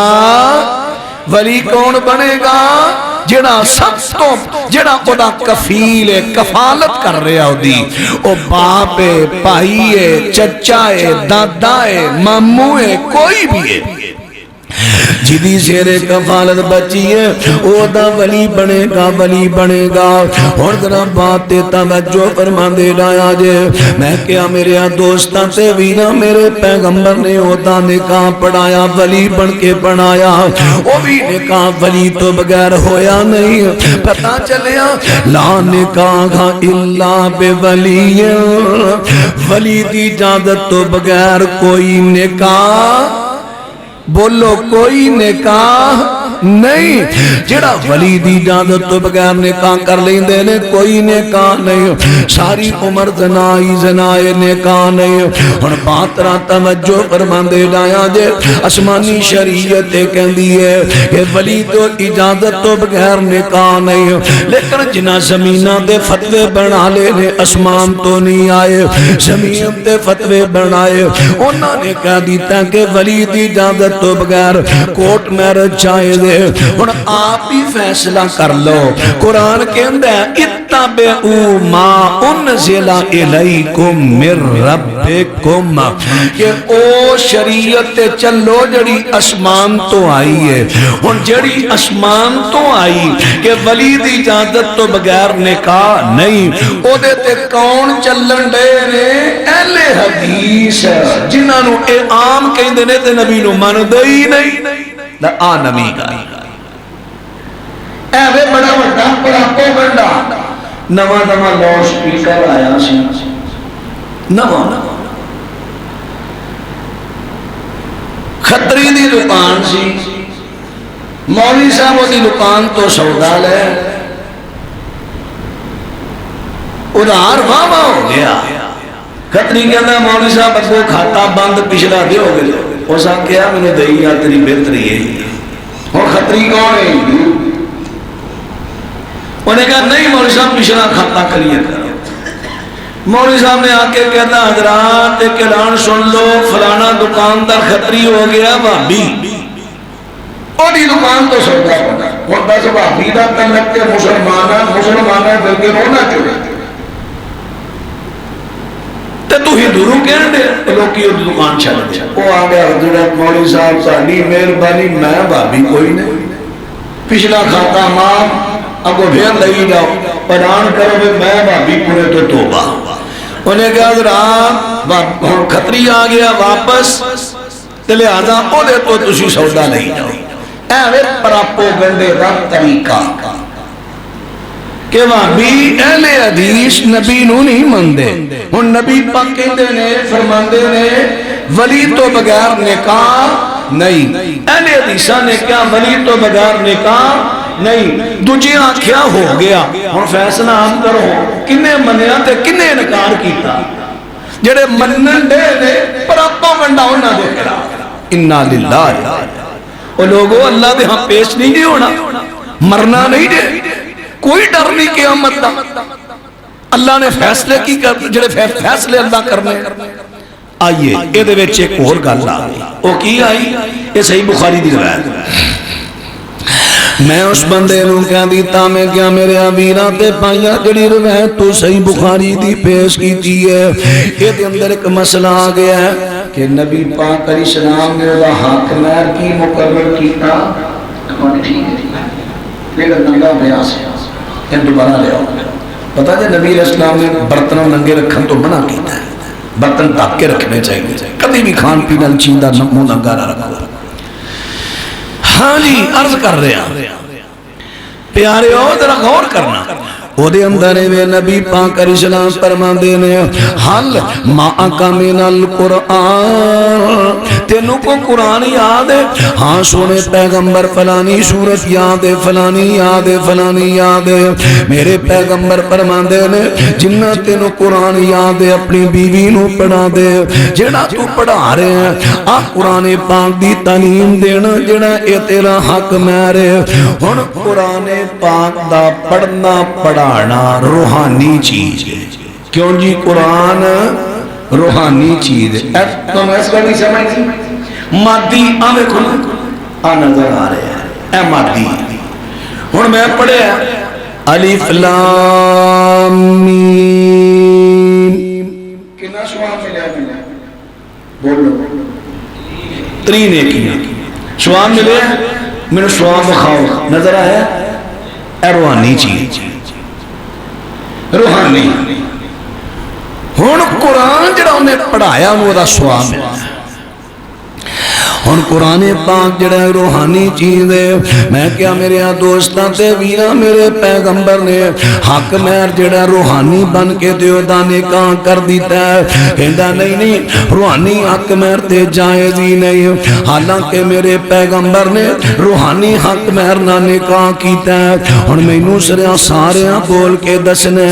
ولی کون بنے گا جڑا سب تو جڑا خدا کفیل ہے کفالت کر رہا ہو دی او باپ ہے بھائی ہے چچا ہے دادا ہے ماموں ہے کوئی بھی ہے جدی زیرے کفالت بچی ہے او دا ولی بنے گا ولی بنے گا. اور ذرا بات توجہ فرما دے لایا جے میں کیا میرے دوستاں تے وینا میرے پیغمبر نے او دا نکاح پڑھایا ولی بن کے پڑھایا. او بھی نکاح ولی تو بغیر ہویا نہیں. پتہ چلیا لا نکاح الا بولی ولی دی اجازت تو بغیر کوئی نکاح بولو کوئی نکاح نہیں. جڑا ولی دی اجازت تو بغیر نکاح کر لیندے نے کوئی نکاح نہیں. ساری عمر زنائی زنائے نکاح نہیں. ہن بات را توجہ فرماندے لایا جے آسمانی شریعت کہندی ہے کہ ولی تو اجازت تو بغیر نکاح نہیں. لیکن جنہ زمیناں دے فتوے بنا لے نے آسمان تو نہیں آئے زمین تے فتوے بنائے انہاں نے کہہ دیتا کہ ولی دی اجازت تو بغیر کوٹ میرج جائز ہے. ہن آپ ہی فیصلہ کر لو. قرآن کہندا ہے اتبعوا ما انزل الیکم من ربکم کہ او شریعت تے چلو جڑی آسمان تو آئی ہے. ہن جڑی آسمان تو آئی کہ ولی دی اجازت تو بغیر نکاح نہیں او دے تے کون چلن دے نے اہل حدیث جنہاں نو اے عام کہندے نے تے نبی نو من دئی نہیں دا آ نبی کا ایوے بڑا بڑا پروپیگنڈا نواں نواں لاؤڈ سپیکر آیا سی نواں کھتری دی دکان سی مولوی صاحب دی دکان تو سودا لے ادھار واہ ہو گیا. کھتری کہنا مولوی صاحب اگو کھاتا بند پچھلا دے ہو گئے. اس نے کہا میں نے دئی یا تیری بہتری ہے. اور کھتری کون ہے؟ انہیں کہا نہیں مولوی صاحب پچھلا کھاتا کلیئر کرو. مولوی صاحب نے آ کے کہتا حضرات ایک اعلان سن لو فلانا دکاندار کھتری ہو گیا بھابی وہی دکان تو سودا ہونا ہوں دس بھابی کا تلک کے مسلمان دل کے رونا چڑے تو ہندو کہن دے لوگ دکان چھڑ دے وہ آ گیا حضرت مولوی صاحب ساری مہربانی میں بھابی کوئی نہیں پچھلا کھاتا ماں اگو پھر لگی جاؤ پران کرو میں بھابی پورے تو توبہ انہیں کہا حضرت خطری آ گیا واپس لہذا وہ دے تو تسی سودا نہیں جاؤ ایوے پراپو گنڈے کا طریقہ کہ وہابی اہل حدیث نبی نو نہیں مندے ہن نبی پاک کہندے نے فرماندے نے ولی تو بغیر نکاح نہیں اہل حدیثاں نے کیا ولی تو بغیر نکاح نہیں دوجی آنکھیا ہو گیا ہن فیصلہ آپ کرو کنے منیا تے کنے انکار کیتا جڑے منن دے نے پراپو گنڈا انہاں دے خلاف انا للہ وہ لوگوں اللہ دے ہاں پیش نہیں دے ہونا مرنا نہیں دے کوئی ڈر نہیں قیامت دا اللہ نے فیصلے کی جڑے فیصلے اللہ کرنے آئیے اے دے وچ ایک اور گل آ گئی او کی آئی یہ صحیح بخاری دی روایت میں اس بندے نو کہہ دیتا میں کیا میرے امیراں تے پائیاں جڑی روایت تو صحیح بخاری دی پیش کیتی ہے اے دے اندر ایک مسئلہ آ گیا ہے کہ نبی پاک علیہ السلام نے دا حق مہر کی مقرر کیتا ٹھیک ہے لیکن ننگا بیاس ہے دوبارہ لے آؤ پتا جائے نبی علیہ السلام نے برتنوں ننگے رکھن تو منع کیتا ہے برتن تاک کے رکھنے چاہیے کبھی بھی کھان پینا چیندہ منہ ننگا نہ رکھو ہاں جی عرض کر رہے ہیں پیارے ہو ذرا غور کرنا او دے اندر میں نبی پاک علیہ السلام فرمان دینے حل ماءکا من القرآن تینوں کو قرآن یاد ہے ہاں سونے پیغمبر فلانی صورت یاد ہے فلانی یاد ہے فلانی یاد ہے میرے پیغمبر فرمان دینے جنہ تینوں قرآن یاد ہے اپنی بیوی نو پڑھا دے جنہ تو پڑھا رہے ہیں آ قرآن پاک دی تعلیم دینا جنہ اے تیرا حق میرے ہن قرآن پاک دا پڑھنا پڑھا روحانی چیز ہے کیوں جی قرآن روحانی چیز ہے تو میں اس کا نہیں سمجھتی مادی آمیں کھنا آ نظر آ رہے ہیں اے مادی ہون میں پڑھے الف لام میم کنا شواب ملے بولو ترین ایک شواب ملے میرے شواب خواہ نظر آیا اے روحانی چیز روحانی ہون قرآن جڑا انہیں پڑھایا وہ دا سواب ہے ہون قرآن پاک جڑا روحانی چیز ہے میں کیا میرے دوستاں تے ویرا میرے پیغمبر نے حق مہر جڑا روحانی بن کے دیو دانے کہاں کر دیتا ہے کہندہ نہیں روحانی حق مہر تے جائز ہی نہیں حالانکہ میرے پیغمبر نے روحانی حق مہر نانے کہاں کیتا ہے ہون میں انہوں سارے بول کے دسنے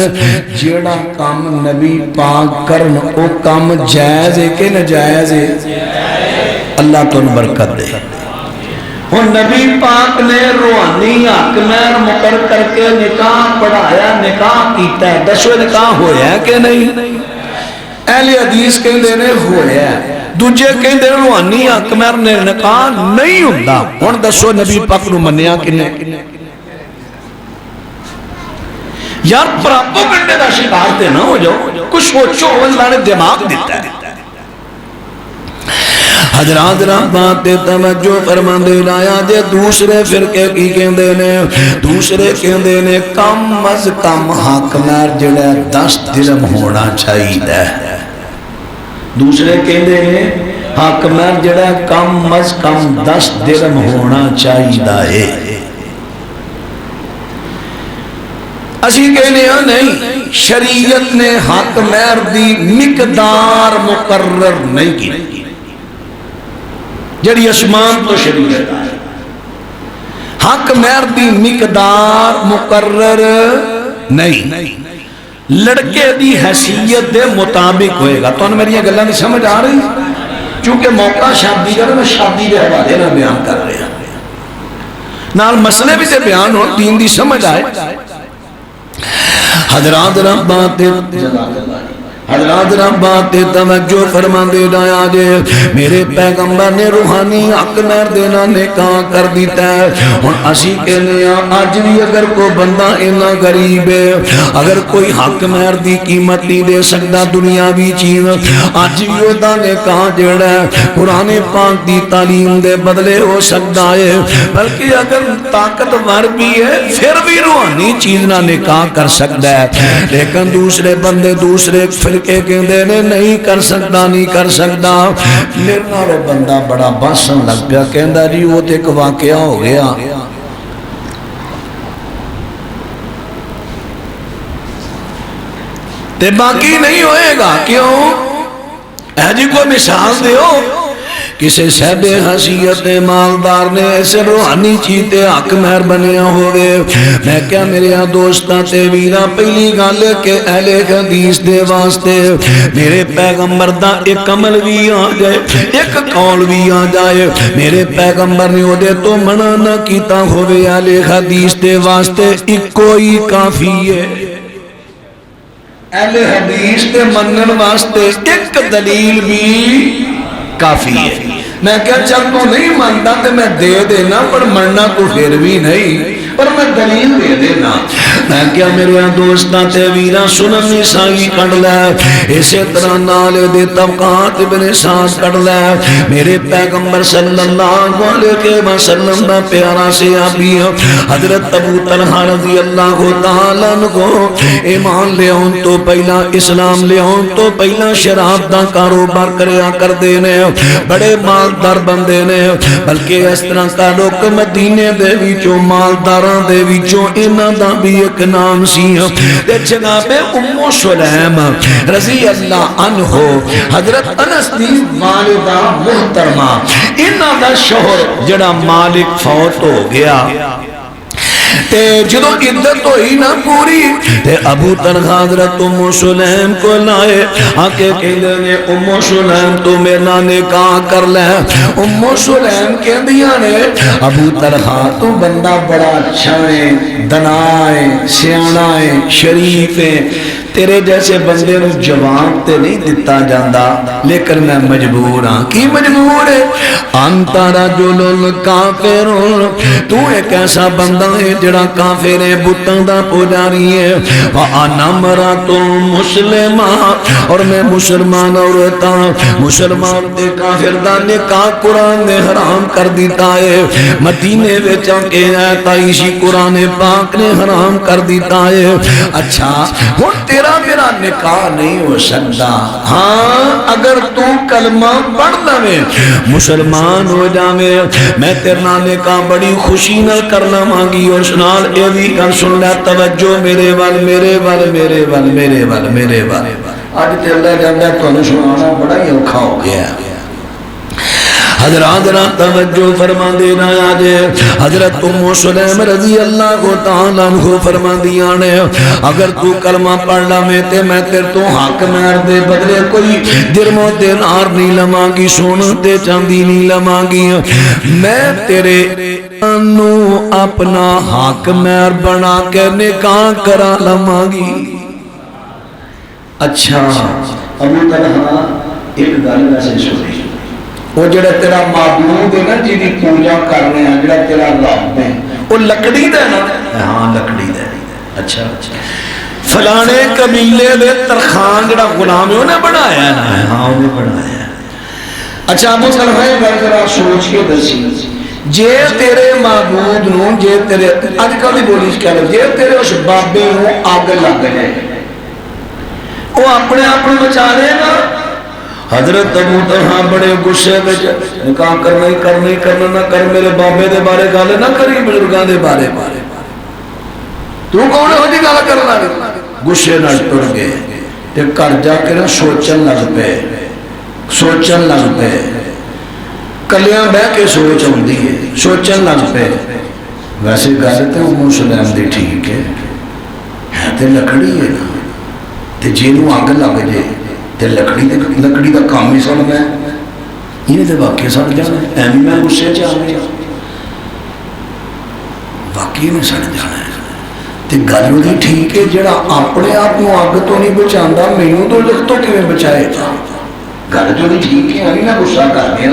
جڑا کام نبی پاک کرن او کام جائز ہے کہ نجائز ہے اللہ تو برکت دے اور نبی پاک نے روحانی حق مہر مقرر کر کے نکاح پڑھایا نکاح کیتا ہے دسو نکاح ہویا ہے کہ نہیں اہل حدیث کہندے نے ہویا ہے دوجے کہندے روحانی حق مہر نے نکاح نہیں ہوندا ہن دسو نبی پاک نو منیا کنے یار پراپو گنڈے دا شکار تے نہ ہو جاؤ کچھ سوچو اللہ نے دماغ دیتا ہے حضرات رحمت توجہ فرمان دے لایا جے دوسرے فرقے کی کہندے نے دوسرے کہندے نے کم از کم حق مہر جڑا 10 درہم ہونا چاہیے دوسرے کہندے نے حق مہر جڑا کم از کم 10 درہم ہونا چاہیے اسی کہنے ہیں نہیں شریعت نے حق مہر دی مقدار مقرر نہیں کی جڑی اسمان تو شریعت ہے حق مہر دی مقدار مقرر نہیں لڑکے دی حیثیت دے مطابق ہوئے گا تو انہوں میری یہ گلہ نہیں سمجھ آ رہی چونکہ موقع شادی کا میں شادی دے حوالے نہ بیان کر رہے ہیں نال مسئلے بھی سے بیان ہو دین دی سمجھ آئے حضرات رحمت حضرات ربات توجہ فرما دے ڈایا جے میرے پیغمبر نے روحانی حق مہر دینا نکاح کر دیتا ہے ہن اسی کہنے اج بھی اگر کوئی بندہ اتنا غریب ہے اگر کوئی حق مہر دی قیمت نہیں دے سکتا دنیاوی چیز اج بھی او دا نکاح جڑا ہے قرآن پاک دی تعلیم دے بدلے ہو سکتا ہے بلکہ اگر طاقتور بھی ہے پھر بھی روحانی چیز نہ نکاح کر سکتا ہے لیکن دوسرے بندے دوسرے فرقے کہندے نے نہیں کر سکتا نہیں کر سکتا میرے نال بندہ بڑا باسن لگ پیا کہندا جی وہ تے ایک واقعہ ہو گیا تے باقی نہیں ہوئے گا کیوں اے جی کوئی مثال دیو کسی صاحب حیثیت مالدار نے ایسے روحانی چیتے حق مہر بنیا ہوئے میں کیا میرے دوستاں تے ویرا پہلی گل کہ اہل حدیث دے واسطے میرے پیغمبر دا ایک عمل بھی آ جائے ایک قول بھی آ جائے میرے پیغمبر نے وہ دے تو منع نہ کیتا ہوئے اہل حدیث دے واسطے ایک کوئی کافی ہے اہل حدیث دے منن واسطے ایک دلیل بھی کافی ہے میں کیا چل تو نہیں مانتا تو میں دے دینا پر مرنا تو پھر بھی نہیں پر میں دلیل دے دینا میں کیا میرے دوستاں تے ویرا سنن نسائی کڑ لے اسی طرح نالے دے طبقات ابن سعد کڑ لے میرے پیغمبر صلی اللہ علیہ وسلم دا پیارا صحابی حضرت ابو طلحہ رضی اللہ تعالیٰ عنہ ایمان لے ہون تو پہلا اسلام لے ہون تو پہلا شراب دا کاروبار کریا کر دینے بڑے مالدار بندے نے بلکہ اس طرح کا لوگ مدینے دے وچوں مالداراں دے وچوں انہاں دا بھی ایک نام سی تے جناب ام سلیم رضی اللہ عنہ حضرت انس دی والدہ محترمہ انہاں دا شوہر جڑا مالک فوت ہو گیا تے جدو عدت ہوئی نہ پوری تے ابو طلحہ حضرت ام سلیم کو لائے آکے کہندے نے ام سلیم تو میرا نکاح کر لے ام سلیم کہندیاں نے ابو طلحہ تو بندہ بڑا اچھا ہے دنا ہے سیانا ہے شریف ہے تیرے جیسے بندے نو جواب تے نہیں دیتا جاندا لیکن میں مجبور ہاں کی مجبور ہے انتا رجل کافر تو ایک ایسا بندہ ہے جڑا کافر ہے بتاں دا پجاری ہے وانا مرات مسلمہ اور میں مسلمان عورتاں مسلمان تے کافر دا نکاح قرآن نے حرام کر دیتا ہے مدینے وچ کے آتا اسی قرآن پاک نے حرام کر دیتا ہے اچھا ہن تیرا میرا نکاح نہیں ہو سکتا ہاں اگر تو کلمہ پڑھ لے مسلمان ہو جاوے میں تیرنا نکاح بڑی خوشی نہ کرنا مانگی اور سنال اے بھی کر سن لے توجہ میرے وال میرے وال میرے وال میرے وال میرے وال آج تے اللہ جاندہ تو انہیں سنانا بڑا ہی اوکھا ہو گیا حضرات توجہ فرما دینا آجے حضرت ام سلیم رضی اللہ تعالیٰ عنہ فرما دیا نے اگر تو کلمہ پڑھ لے تے میں تیر تو حق مہر دے بدلے کوئی درم و دینار نہیں لمانگی سونے چاندی نہیں لمانگی میں تیرے انو اپنا حق مہر بنا کے نکاح کرا لمانگی اچھا ابو طلحہ ایک گل ویسے سنی وہ جڑا تیرا معبود ہے نا جی دی پوجا کر رہے ہیں جڑا تیرا رب ہے وہ لکڑی دا نا ہاں لکڑی دا اچھا فلانے قبیلے دے ترخان جڑا غلام ہے انہیں بنایا نا ہاں انہیں بنایا اچھا ابو طلحہ گل ذرا سوچ کے دسی جے تیرے معبود نو جے تیرے اج کل دی بولی کہہ لو جے تیرے اس بابے نو اگ لگ جائے وہ اپنے آپ کو بچا لے گا حضرت ابو طلحہ بڑے غصے وچ نکاح کرنا ہی کرنا نہ کر میرے بابے دے بارے گل نہ کری بزرگاں دے بارے تو کون ہو دی گل کرنا غصے نال ٹر گئے تے گھر جا کے نہ سوچن لگ پے کلیاں بہ کے سوچ آندی ہے سوچن لگ پے ویسے گل تے ام سلیم دی ٹھیک ہے تے لکڑی ہے نا تے جینوں اگ لگ جائے تے لکڑی دا کام ہی سن ہے یہ تے واقعی سن جانا ہے ایویں میں غصے چ آ گیا واقعی میں سن جانا ہے تے گل وہی ٹھیک ہے، جڑا اپنے آپ کو اگ تو نہیں بچاتا مینوں دوزخ تو کیویں بچائے گا؟ گل جو نہیں ٹھیک ہے، نہیں نہ غصہ کر دیا۔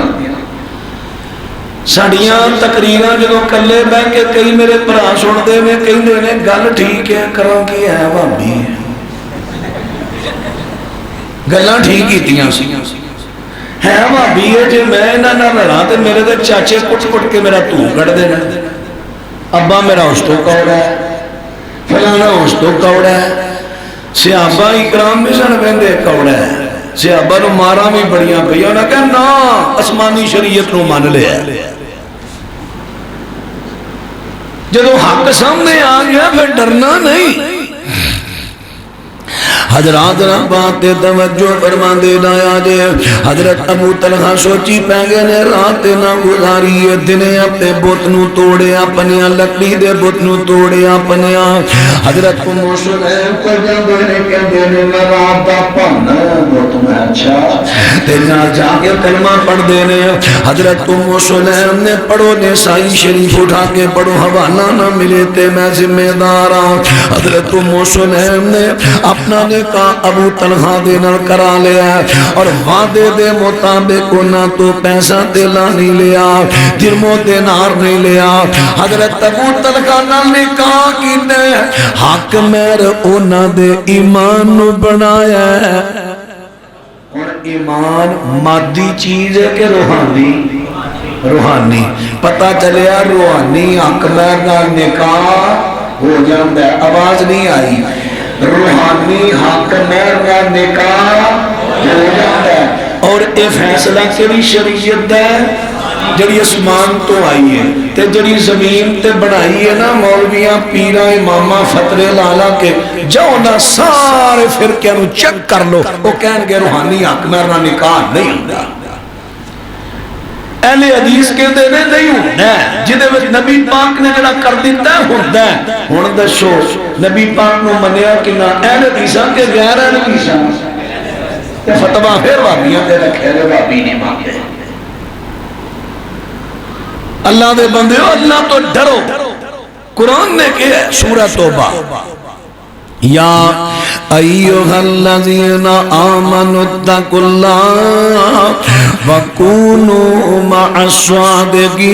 ساڈیاں تقریراں جدوں کلے بہ کے کئی میرے بھرا سنتے ہیں، کہندے نے گل ٹھیک ہے، کراں کی ہے بھابی گلاں ٹھیک کیتیاں سی ہے بھابی ہے، جی میں انہاں نال لڑاں تے میرے تے چاچے کٹ کٹ کے میرا تھو کٹ دینا، ابا میرا اس تو کوڑا ہے، فلانا اس تو کوڑا ہے۔ صحابہ اکرام بھی سن کہندے کوڑا ہے، صحابہ نو ماراں بھی بڑیاں پئیاں، انہاں کہا نا آسمانی شریعت نو مان لیا۔ جدو حق سامنے آ گیا پھر ڈرنا نہیں۔ حضرات بات توجہ فرما دے لایا جے، حضرت ابو طلحہ سوچی پہ گئے نے رات نہ گزاری ہے، دنے اپنے بت نو توڑے اپنیا، لکڑی دے بت نو توڑے اپنیا۔ حضرت ام سلیم کو جاندے نے کہندے نے میں رات دا پانا بت میں اچھا تے نال جا کے کلمہ پڑھ دے نے۔ حضرت ام سلیم نے پڑھو نسائی شریف اٹھا کے پڑھو، حوالہ نہ ملے تے میں ذمہ دار ہاں۔ حضرت ام سلیم نے اپنا کہا ابو طلحہ دے نال کرا لیا اور وعدے دے مطابق نہ تو پیسہ دلا نہیں لیا، درم و دینار نہیں لیا۔ حضرت ابو طلحہ نال نکاح کیتے حق مہر انہاں دے ایمان نو بنایا ہے۔ اور ایمان مادی چیز ہے کہ روحانی؟ روحانی۔ پتہ چلیا روحانی حق مہر نال نکاح ہو جاتا ہے، آواز نہیں آئی، روحانی حق مہر کا نکاح ہو جاتا ہے۔ اور یہ فیصلہ کیڑی شریعت ہے؟ جڑی اسمان تو آئی ہے تے جڑی زمین تے بنائی ہے نا مولویاں پیراں اماماں فترے لالا کے جاؤ نا سارے فرقے نو چیک کر لو، وہ کہن گے روحانی حق مہر کا نکاح نہیں ہوندا۔ اہل حدیث کہتے ہیں نہیں ہوتا ہے، جدے وچ نبی پاک نے جڑا کر دیتا ہے ہوتا ہے۔ ہن دسو نبی پاک نو منیا کہ نہ اہل حدیثاں کے غیر اہل حدیثاں تے فتوا پھر وہابیاں تے رکھے نے، وہابی نہیں مانتے۔ اللہ دے بندے ہو، اللہ تو ڈرو۔ قرآن نے کہا ہے سورہ توبہ، یا ایھا الذین آمنوا اتقوا اللہ وکونوا مع الصادقین۔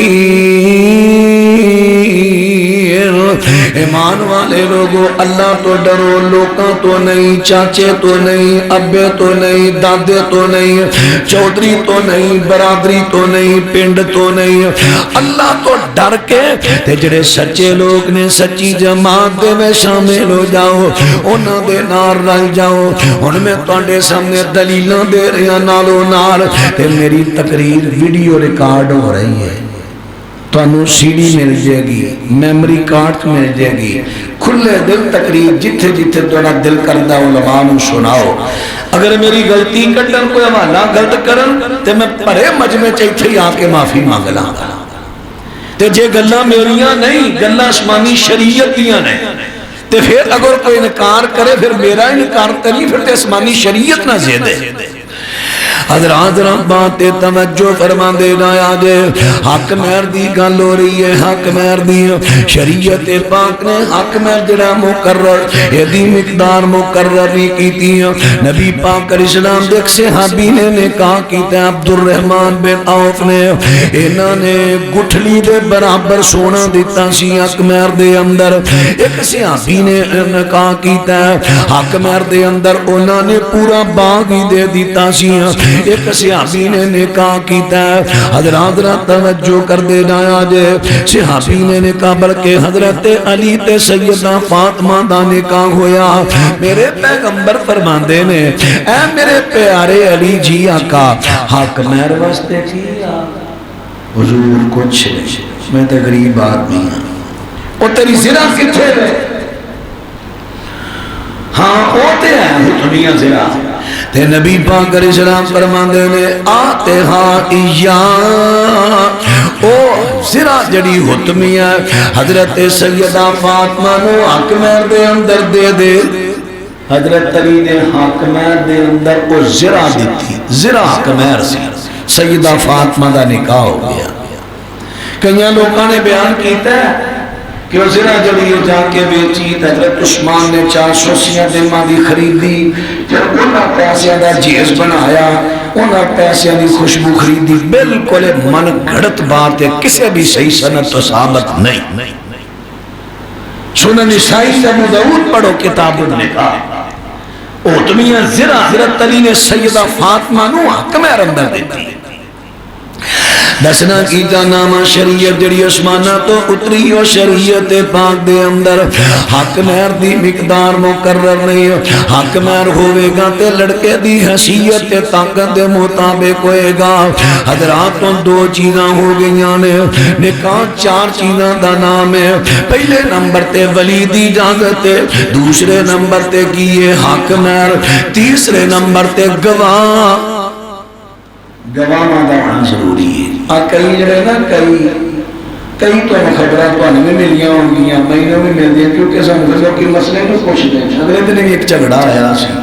ایمان والے لوگو اللہ تو ڈرو، لوکاں تو نہیں، چاچے تو نہیں، ابے تو نہیں، دادے تو نہیں، چودھری تو نہیں، برادری تو نہیں، پنڈ تو نہیں، اللہ تو ڈر کے تے جڑے سچے لوگ نے سچی جماعت دے میں شامل ہو جاؤ، انہاں دے نال رل جاؤ۔ ہن میں تواڈے سامنے دلیلاں دے رہا نالو نال تے میری تقریر ویڈیو ریکارڈ ہو رہی ہے، تانوں سی ڈی مل جائے گی، میموری کارڈ مل جائے گی، کھلے دل تقریر جتھے جتھے تہاڈا دل کردا علماء نوں سناؤ۔ اگر میری غلطی کڈن کوئی حوالہ غلط کرن تے میں بھرے مجمع چ ایتھے ہی آ کے معافی مانگ لاں گا، تے جے گلاں میریاں نہیں گلاں آسمانی شریعت دیاں نے تے پھر اگر کوئی انکار کرے پھر میرا انکار تے نہیں، پھر تے آسمانی شریعت نہ زیدے۔ حضرات بات توجہ فرما دے لایا جے، حق مہر دی گل ہو رہی ہے، حق مہر دی شریعت پاک نے حق مہر جڑا مقرر ایدی مقدار مقرر نہیں کیتی۔ نبی پاک علیہ السلام دے ایک صحابی نے نکاح کیتا عبد الرحمن بن عوف نے، انہاں نے گٹھلی دے برابر سونا دیتا سی حق مہر دے اندر۔ ایک صحابی نے نکاح کیتا حق مہر دے اندر انہاں نے پورا باغ ہی دے دیتا سی۔ ایک صحابی نے نکاح کیتا ہے، حضرات توجہ کر دے جایا جے، صحابی نے نکاح بلکہ حضرت علی تے سیدہ فاطمہ دا نکاح ہویا۔ میرے پیغمبر فرماندے نے اے میرے پیارے علی جی آقا حق مہر واسطے کیا؟ حضور کچھ نہیں، میں تے غریب آدمی ہوں۔ اور تیری زرا کتھے ہے؟ ہاں ہوتے ہیں دنیا زرا تے نبی پاک علیہ السلام فرماندے نے آتے ہاں ایا، او زرا جڑی حتمی ہے حضرت سیدہ فاطمہ نو حق مہر دے اندر دے دے۔ حضرت علی نے حق مہر دے اندر او زرا دیتی، زرا حق مہر سی، سیدہ فاطمہ دا نکاح ہو گیا۔ کئی لوگوں نے بیان کیتا ہے کہ کہ وہ زرہ جڑی جا کے بیچی حضرت عثمان نے 480 درہم دی خریدی، پھر انہاں پیسے دا جیز بنایا، انہاں پیسے دی خوشبو خریدی، بالکل من گھڑت بات ہے، کسے بھی صحیح سند تو ثابت نہیں۔ سنن نسائی سے ابو داؤد پڑھو کتاب النکاح، اوتمیہ زرہ حضرت علی نے سیدہ فاطمہ نو حکم اندر دیتی، دسنا کی جانامہ شریعت جڑی اسمانہ تو اتری ہو شریعت پاک دے اندر حق مہر دی مقدار مقرر نہیں، حق مہر ہوئے گا تے لڑکے دی حیثیت طاقت دے مطابق ہوئے گا۔ حضرات تو 2 چیزاں ہو گئیاں نے، نکاح 4 چیزاں دا نام ہے، پہلے نمبر تے ولی دی اجازت ہے، دوسرے نمبر تے کیے حق مہر، تیسرے نمبر تے گواہ ماندہ ہونا ضروری ہے۔ کئی جڑے نا کئی تو خبریں تو ہمیں ملیاں ہوں گیاں، مہینوں میں مل دیں، کیونکہ سمجھو کہ مسئلے کو پوچھ دیں۔ اگلے دن ایک جھگڑا آیا سی،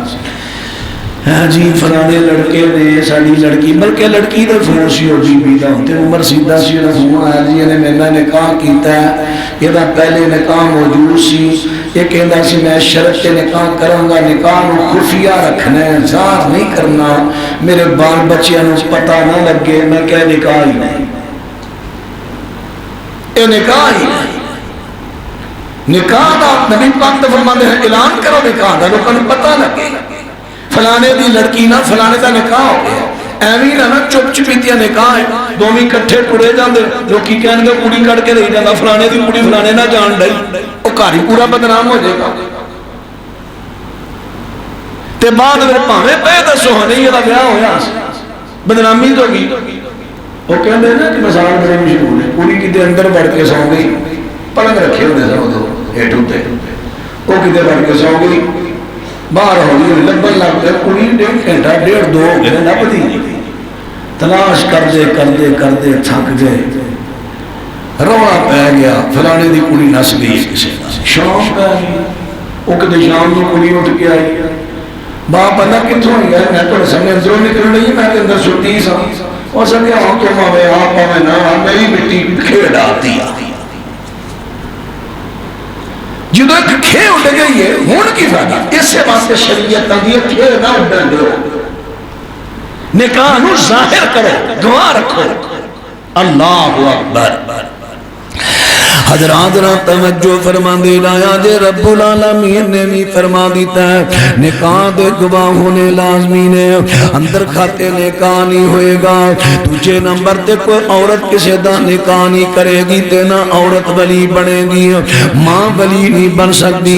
ہاں جی فلانے لڑکے نے ساڑی لڑکی، بلکہ لڑکی دے فون سی ہو بی بی دا ہوتے، عمر سیدھا سی انہوں فون آیا جی انہیں میں نے نکاح کیتا ہے، یہ دا پہلے نکاح موجود سی، یہ کہندا سی میں شرط کے نکاح کروں گا، نکاح نو خفیہ رکھنا ہے، ظاہر نہیں کرنا، میرے بال بچیاں نو پتہ نہ لگے، میں کہہ نکاح ہی نہیں، اے نکاح ہی نہیں، نکاح دا نبی پاک فرماتے ہیں اعلان کرو نکاح دا، لوگوں کو پتہ لگے فلانے دی لڑکی نہ فلانے دا نکاح ہو گیا، ایویں نہ چپ چپیتیاں نکاح ہے، دوویں کٹھے ٹرے جاندے، لوکی کہن گے کڑی کٹ کے رہی جاندا، فلانے دی کڑی فلانے نہ جان ڈئی، او گھر ہی پورا بدنام ہو جائے گا۔ تے بعد میں بھاویں پے دسو نہیں یہ بیاہ ہویا بدنامی تو گئی، وہ کہندے نا کہ مثال بڑے مشہور ہے، کڑی کتے اندر بڑھ کے سو گئی، پلنگ رکھے ہوندے سن دو ہیٹھ تے، وہ کتے بڑھ کے سو گئی، باہر ہوئی لبن لگ گئے، کڑی 1.5 گھنٹہ 1.5 2 ہو گئے، لبدی نہیں، تلاش کردے تھک گئے، روڑا پہ گیا، فلانے دی کڑی نس گئی کسی شام پہ گئی، وہ کدے شام دی کڑی اٹھ کے آئی، باپ اللہ کتوں ہی گئے، میں تو سامنے اندروں نکل رہی ہے، میں اندر سٹی سا، اور سکے ہاں تو ماوے آپ میں نہ میری مٹی کھیڑ آتی آتی، جدو ایک کھے اٹھ گئی ہے ہون کی فائدہ، اس سے واسطے شریعت تندیہ کھے نہ اٹھن دو، نکاح نو ظاہر کرو، دعا رکھو، اللہ اکبر۔ حضرات را توجہ فرما دے لایا جے رب العالمین نے بھی فرما دیتا ہے نکاح دے گواہ ہونے لازمی نے، اندر کھاتے نکاح نہیں ہوئے گا، تجھے نمبر تے کوئی عورت کسے دا نکاح نہیں کرے گی تے نہ عورت ولی بنے گی، ماں ولی نہیں بن سکتی،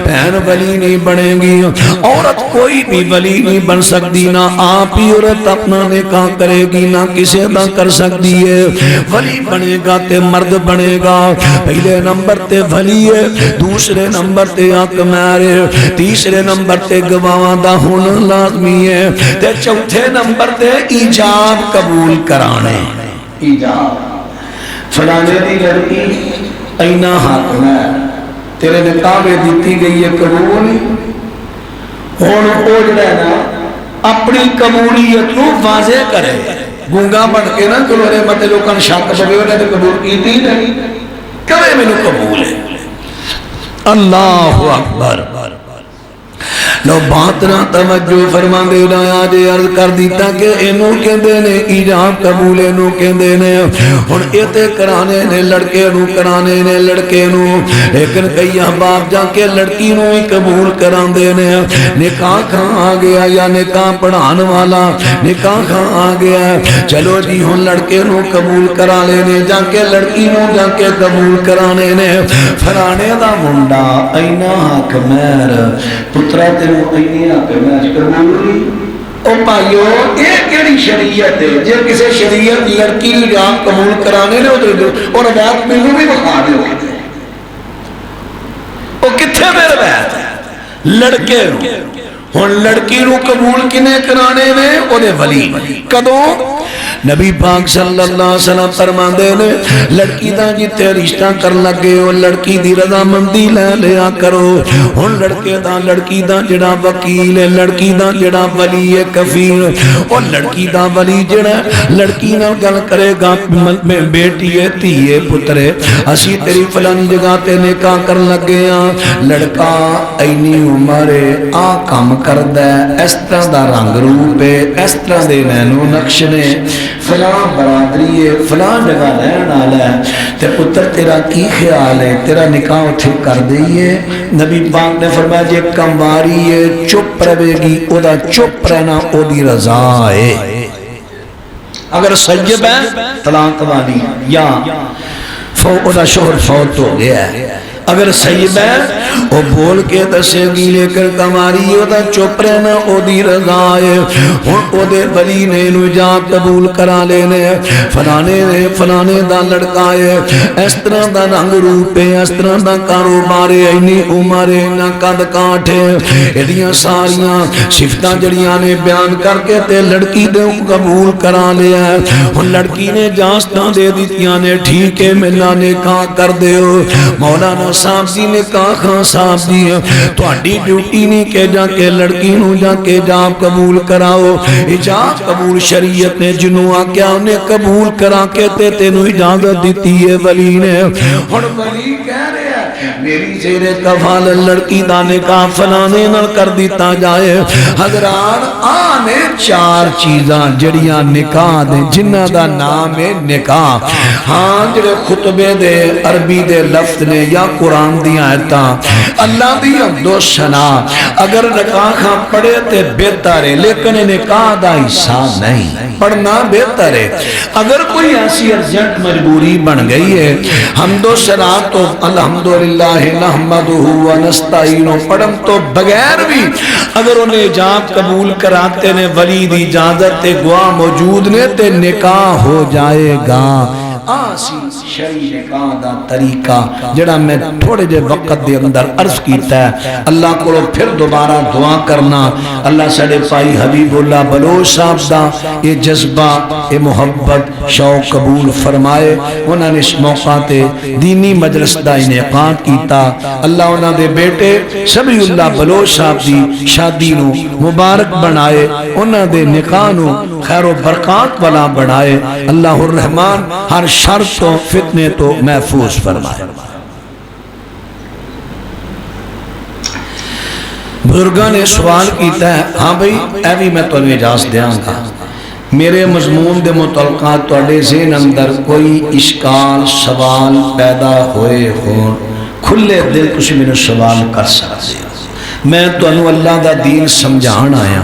بہن ولی نہیں بنے گی، عورت کوئی بھی ولی نہیں بن سکتی، نہ آپ ہی عورت اپنا نکاح کرے گی نہ کسے دا کر سکتی ہے، ولی بنے گا تے مرد بنے گا، پہلے نمبر تے ولی ہے، دوسرے نمبر تے حق مہر ہے، تیسرے نمبر تے گواہ دا ہونا لازمی ہے، تے چوتھے نمبر تے ایجاب قبول کرانے، ایجاب فلانے دی لڑکی اینا حق مہر تیرے نکاح میں دیتی گئی ہے قبول، ہون او جڑا ہے نا اپنی قبولیت کو واضح کرے، گونگا بن کے نا کلورے مت لوکاں شک پوے انہیں تو قبول کیتی نہیں، کرے میں نے قبول ہے، اللہ اکبر۔ لو بات نہ توجہ فرما دے لایا جے عرض کر دیتا کہ انہوں کہندے نے ایجاب قبول انہوں کہندے نے، ہن ایتے کرانے نے لڑکے نو کرانے نے لڑکے نو، لیکن کئی احباب جا کے لڑکی نو ہی قبول کران دے نے، نکاح کھاں آ گیا یا نکاح پڑھان والا نکاح کھاں آ گیا، چلو جی ہن لڑکے نو قبول کرا لینے جا کے لڑکی نو جا کے قبول کرانے نے، فلانے دا منڈا اینا حق مہر پترہ تے او پائیو یہ کیڑی شریعت ہے جے کسے شریعت لڑکی ایجاب قبول کرانے نے اور روایت مینوں بھی بتا دیو، او کتھے میں روایت ہے لڑکے ہن لڑکی نو قبول کنے کرانے نے او دے ولی، کدوں نبی پاک صلی اللہ علیہ وسلم فرماندے نے لڑکی دا جتے رشتہ کر لگے ہو لڑکی دی رضامندی لے لیا کرو ہن لڑکی دا جڑا وکیل ہے لڑکی دا جڑا ولی ہے کفیل اور لڑکی دا ولی جڑا لڑکی نال گل کرے گا میں بیٹی ہے دھی ہے پتر ہے اسی تیری فلانی جگہ تے نکاح کر لگے ہاں لڑکا اینی عمر آ کام کردا ہے اس طرح دا رنگ روپ ہے اس طرح دے نینو نقش نے فلاں برادری ہے فلاں جگہ رہن والا ہے تے پتر تیرا کی خیال ہے تیرا نکاح اتھے کر دئیے نبی پاک نے فرمایا جے کمواری ہے چپ رہے گی او دا چپ رہنا او دی رضا ہے اگر سجب ہے طلاق والی یا او دا شوہر فوت ہو گیا ہے اگر سید ہے وہ بول کے دسے گی لے کر کماری او دا چپ رہنا او دی رضا ہے ہن او دے ولی نے نجات قبول کرا لینے فلانے دا لڑکا ہے اس طرح دا رنگ روپ ہے اس طرح دا کاروبار ہے اینی عمر ہے نہ قد کاٹھ ہے ایڈیاں ساریاں صفتاں جڑیاں نے بیان کر کے تے لڑکی دے قبول کرا لیا ہے ہن لڑکی نے جانچاں دے دتیاں نے ٹھیک ہے ملنا نکاح کر دیو مولانا صاحب جی نے کہا خان صاحب جی تہاڈی ڈیوٹی نہیں کہ جا کے لڑکی نو جا کے جاب قبول کراؤ اجازت قبول شریعت نے جنوں آکیا انہیں قبول کرا کے تے تینوں اجازت دیتی ہے ولی نے ہن ولی کہہ رہے ہیں میری زیر کفال لڑکی دا نکاح فلانے نال کر دیتا جائے حضرات آنے چار چیزاں جڑیاں نکاح دے جنہ دا نام ہے نکاح ہاں جڑے خطبے دے عربی دے لفظ نے یا قرآن دی آیتاں اللہ دی حمد و ثنا اگر نکاح پڑھے تے بہتر ہے لیکن نکاح دا حصہ نہیں پڑھنا بہتر ہے اگر کوئی ایسی ارجنٹ مجبوری بن گئی ہے حمد و ثنا تو الحمدللہ نحمدہ و نستعین پڑھن تو بغیر بھی اگر انہیں اجاب قبول کراتے نے ولی دی اجازت تے گواہ موجود نے تے نکاح ہو جائے گا آسی شریع نکاح دا طریقہ جڑا میں تھوڑے جے وقت دے اندر عرض کیتا ہے اللہ کو پھر دوبارہ دعا کرنا اللہ سڑے پائی حبیب اللہ بلوچ صاحب دا یہ جذبہ یہ محبت شوق قبول فرمائے انہوں نے اس موقع تے دینی مجلس دا انعقاد کیتا اللہ انہوں دے بیٹے سبی اللہ بلوچ صاحب دی شادی نو مبارک بنائے انہوں دے نکاح نو خیر و برکات والا بنائے اللہ الرحمن ہر شر تو فتنے تو محفوظ فرمائے بزرگاں نے سوال کیتا ہے ہاں بھئی اے بھی میں تو اجازت دیاں گا میرے مضمون دے متعلقات توڑے ذہن اندر کوئی اشکال سوال پیدا ہوئے ہوں کھلے دل کچھ میں نے سوال کر سکتے میں تو انہوں اللہ دا دین سمجھان آیا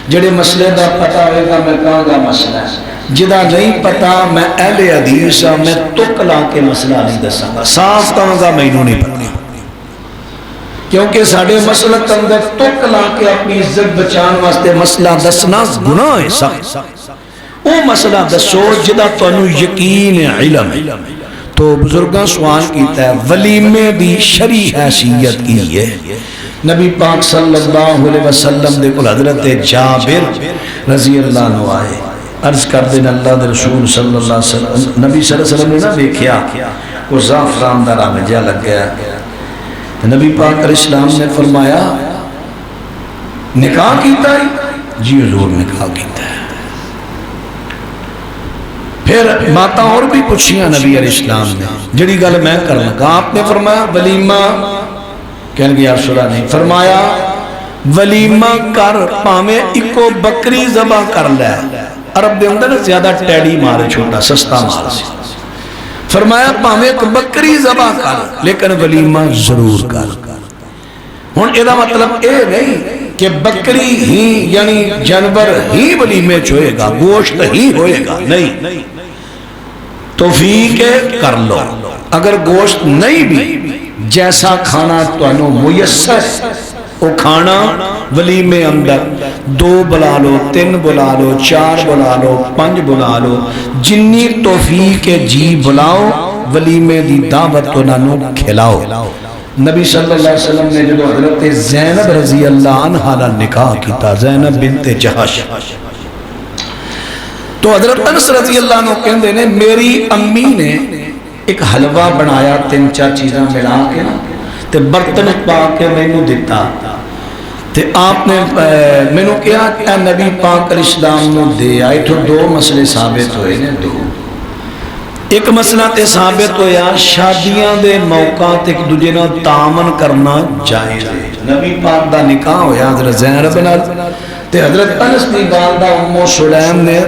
جڑے مسئلے دا پتہ ہوئے گا میں کہاں گا مسئلہ ہے جدا نہیں پتا میں اہل حدیث ہاں میں تک لا کے مسئلہ نہیں دساں گا صاف کہاں گا میں انہوں نہیں پتا کیونکہ ساڑھے مسئلہ اندر تک لا کے اپنی عزت بچان واسطے مسئلہ دسنا گناہ ہے سخت وہ مسئلہ دسو جدا تو انہوں یقین علم ہے تو بزرگاں سوال کیتا ہے ولیمے دی شرعی حیثیت کی ہے نبی پاک صلی اللہ علیہ وسلم دے کل حضرت جابر رضی اللہ عنہ آئے عرض کر دین اللہ دے رسول صلی اللہ علیہ وسلم نبی صلی اللہ علیہ وسلم نے نہ دیکھیا کو زعفران دا رنگ جا لگ گیا نبی پاک علیہ السلام نے فرمایا نکاح کیتا ہے جی حضور نکاح کیتا ہے پھر باتاں اور بھی پوچھیاں نبی علیہ السلام نے جڑی گل میں کر لگا آپ نے فرمایا ولیمہ کہنے گیا سورہ نہیں فرمایا ولیمہ کر پامے ایکو بکری ذبح کر لے عرب دے اندر زیادہ ٹیڑی مارے چھوٹا سستا مار سے فرمایا پامے ایک بکری ذبح کر لیکن ولیمہ ضرور کر ہن ادا مطلب اے نہیں کہ بکری ہی یعنی جانور ہی ولیمے چھوئے گا گوشت ہی ہوئے گا نہیں توفیق کر لو اگر گوشت نہیں بھی جیسا کھانا تو انہوں میسر وہ کھانا ولیمے اندر 2 بلا لو 3 بلا لو 4 بلا لو 5 بلا لو جنی توفیق جی بلاؤ ولیمے دی دعوت تو انہوں کھلاؤ نبی صلی اللہ علیہ وسلم نے جب حضرت زینب رضی اللہ عنہ نکاح کیتا زینب بنت جہش تو حضرت انس رضی اللہ عنہ کہندے نے میری امی نے ایک حلوہ بنایا 3-4 چیزاں ملا کے نا تے برتن پا کے مینوں دتا تے آپ نے مینوں کہا اے نبی پاک علیہ السلام نو دے آئے تو 2 مسئلے ثابت ہوئے نے 2 ایک مسئلہ تے ثابت ہویا شادیاں دے موقع تے ایک دوجے نال تعاون کرنا جائز ہے نبی پاک دا نکاح ہویا حضرت زینب نال تے حضرت انس دی والدہ ام سلیم نے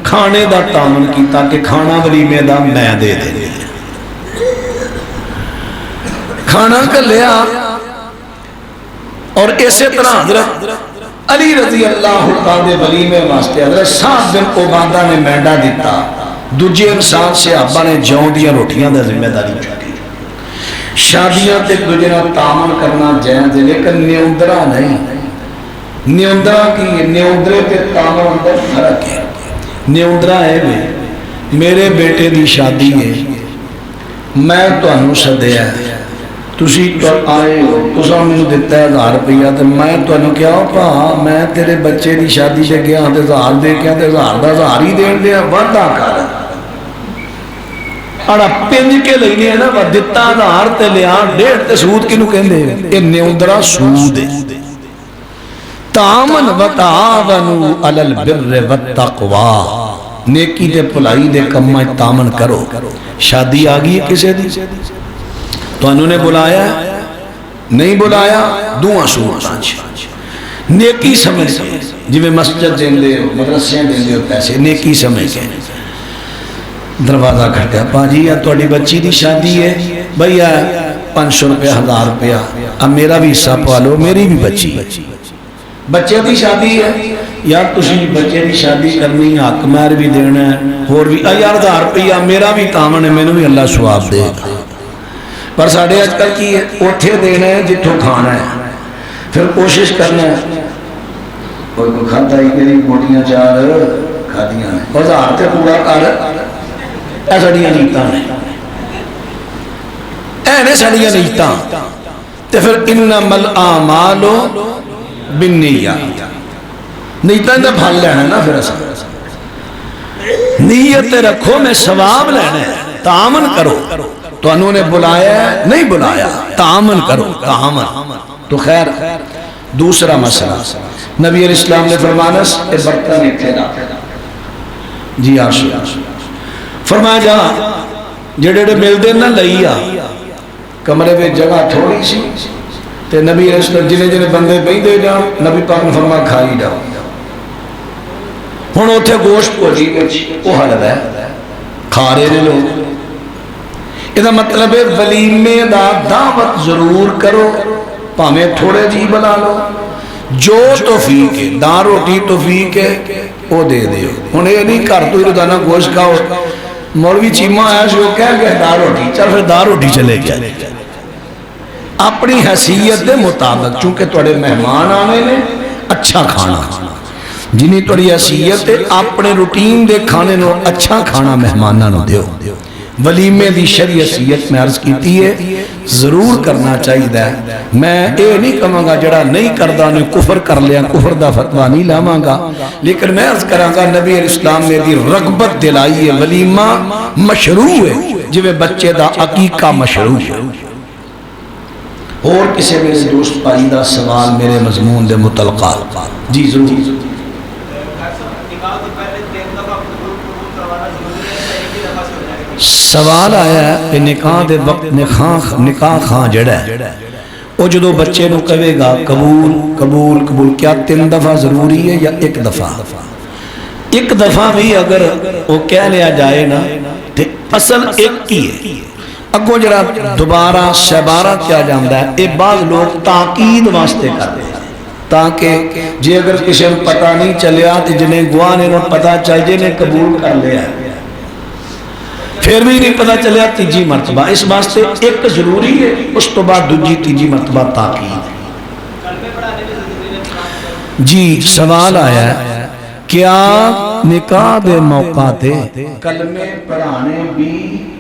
کھانے دا تعاون کیتا کہ کھانا ولیمے دا میں دے دے کھانا کر لیا اور اسی طرح حضرت علی رضی اللہ تعالی ولیمے واسطے حضرت سعد بن عبادہ نے مینڈا دیتا دوجے انسان سے صحابہ نے جوں دیا روٹیاں دا ذمہ داری چکی شادیاں تے دوجے نال تعاون کرنا جائز ہے لیکن نیوندرا نہیں نیوندرا کی نیوندرے تے تعاون اندر فرق ہے نیوندرا ہے بھی میرے بیٹے دی شادی ہے میں تانوں سدیا ہے تسی تو آئے ہو تساں مینوں دتا ہے 1000 روپیہ تے میں تانوں کیا پا میں تیرے بچے دی شادی تے گیا تے 1000 دے کے تے 1000 دا 1000 ہی دین دیا وعدہ کر اڑا پنج کے لینے ہے نا وا دتا 1000 تے لیا 1.5 تے سود کینوں کہندے اے نیوندرا سود ہے تعاون وتعاونوا علی البر والتقوی نیکی تے بھلائی دے کماں تعاون کرو شادی آ گئی کسے دی تو انہوں نے بلایا نہیں بلایا دعا صورتاں نیکی سمجھ کے جی میں مسجد دیں دے ہو مدرسے دیں دے ہو پیسے نیکی سمجھ کے دروازہ کھٹیا پا جی یا توڑی بچی دی شادی ہے بھئی 500 روپیہ 1000 روپیہ اب میرا بھی حصہ پالو میری بھی بچی بچے دی شادی ہے یار تسی بچے دی شادی کرنی حق مہر بھی دینا ہے اور بھی یار 1000 روپیہ میرا بھی تعاون ہے مینوں بھی اللہ ثواب دے گا پر ساڑھے آج کل کی اوٹھے دینا ہے جتوں کھانا ہے پھر کوشش کرنا ہے کوئی کو کھاتا ہی کہ نہیں موٹیاں 4 کھادیاں ہیں اور 1000 تے پورا کر اے سڑیاں نیتاں نے اے نے سڑیاں نیتاں تے پھر انما الاعمال بالنیات نیتاں دا پھل لینا ہے نا پھر ایسا نیت رکھو میں ثواب لینا ہے تعاون کرو تو انہوں نے بلایا نہیں بلایا تعاون کرو تعاون تو خیر دوسرا مسئلہ نبی علیہ السلام نے فرمانا اے برتن اتنے نہ جی آشی فرمایا جا جڑے ملتے نہ لئیا کمرے میں جگہ تھوڑی سی تے نبی علیہ السلام جنہیں بندے پہ دے جاؤ نبی پاک نے فرمایا کھائی جاؤ ہن اوتھے گوشت کو جی وہ حلب ہے کھا رہے لوگ یہ مطلب ہے ولیمے دا دعوت ضرور کرو پاویں تھوڑے جی بنا لو جو توفیق ہے داں روٹی توفیق ہے وہ دے دیو ہن یہ نہیں کر تو روزانہ گوشت کھاؤ مولوی چیما آیا سی وہ کہہ گیا داں روٹی چل پھر داں روٹی چلے گیا اپنی حیثیت دے مطابق چونکہ تھوڑے مہمان آنے نے اچھا کھانا جنہیں تھوڑی حیثیت اپنے روٹین دے کھانے نو اچھا کھانا مہماناں نو دیو ولیمے دی شریعت میں عرض کیتی ہے ضرور کرنا چاہیے میں اے نہیں کہوں گا جڑا نہیں کردہ انہیں کفر کر لیا کفر دا فتوہ نہیں لاواں گا لیکن میں عرض کراں گا نبی علیہ السلام نے دی رغبت دلائی ہے ولیمہ مشروع ہے جو بچے دا عقیقہ مشروع ہے اور کسی میرے دوست پائیدہ سوال میرے مضمون دے متعلقہ جی ضرور سوال آیا ہے کہ نکاح دے وقت نکاح خان جڑا ہے وہ جدو بچے نو کہے گا قبول قبول قبول کیا 3 دفعہ ضروری ہے یا 1 دفعہ 1 دفعہ بھی اگر وہ کہہ لیا جائے نا تو اصل 1 ہی ہے اگو جڑا دوبارہ شبارہ کیا جاندہ ہے یہ بعض لوگ تاکید واسطے کرتے ہیں تاکہ جی اگر کسی نے پتہ نہیں چلیا تو جنہیں گواہ نے پتہ چل جے نے قبول کر لیا ہے پھر بھی نہیں پتہ چلیا تیجی مرتبہ اس واسطے 1 ضروری ہے اس تو بعد دوجی تیجی مرتبہ تاکید جی سوال آیا ہے کیا نکاح دے موقع تے کلمے پڑھانے بھی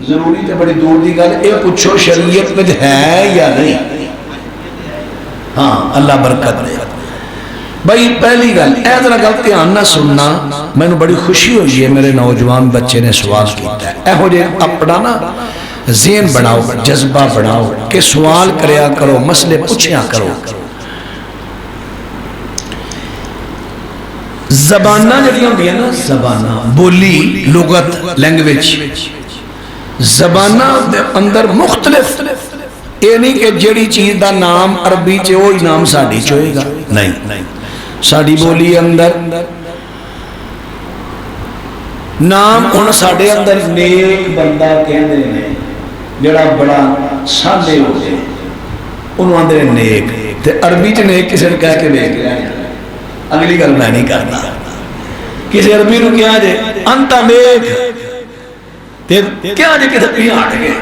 ضروری تے بڑی دور دی گل اے پوچھو شریعت میں ہے یا نہیں ہاں اللہ برکت دے بھائی پہلی گل اے ذرا گل دھیان نہ سننا، مینوں بڑی خوشی ہوئی ہے میرے نوجوان بچے نے سوال کیتا ہے، ایہو جے اپنا نا ذہن بناؤ، جذبہ بناؤ کہ سوال کریا کرو، مسئلے پوچھیا کرو۔ زبانہ جڑیاں ہوندیاں نا، زبانہ بولی، لغت، لینگویج، زبانہ دے اندر مختلف، یہ نہیں کہ جڑی چیز دا نام عربی چ وہی نام ساڈی چ ہوئے گا، نہیں، ساڈی بولی اندر نام ہن ساڈے اندر نیک بندہ کہندے نے، جڑا بڑا سادے ہو جائے انہوں آندے نیک، تے عربی چ نیک کسی نے کہہ کے دیکھ لیا، اگلی گل میں نہیں کرنا، کسی عربی نو کیا جے انتا نیک، تے کیا جے کسی پہ ہٹ گئے،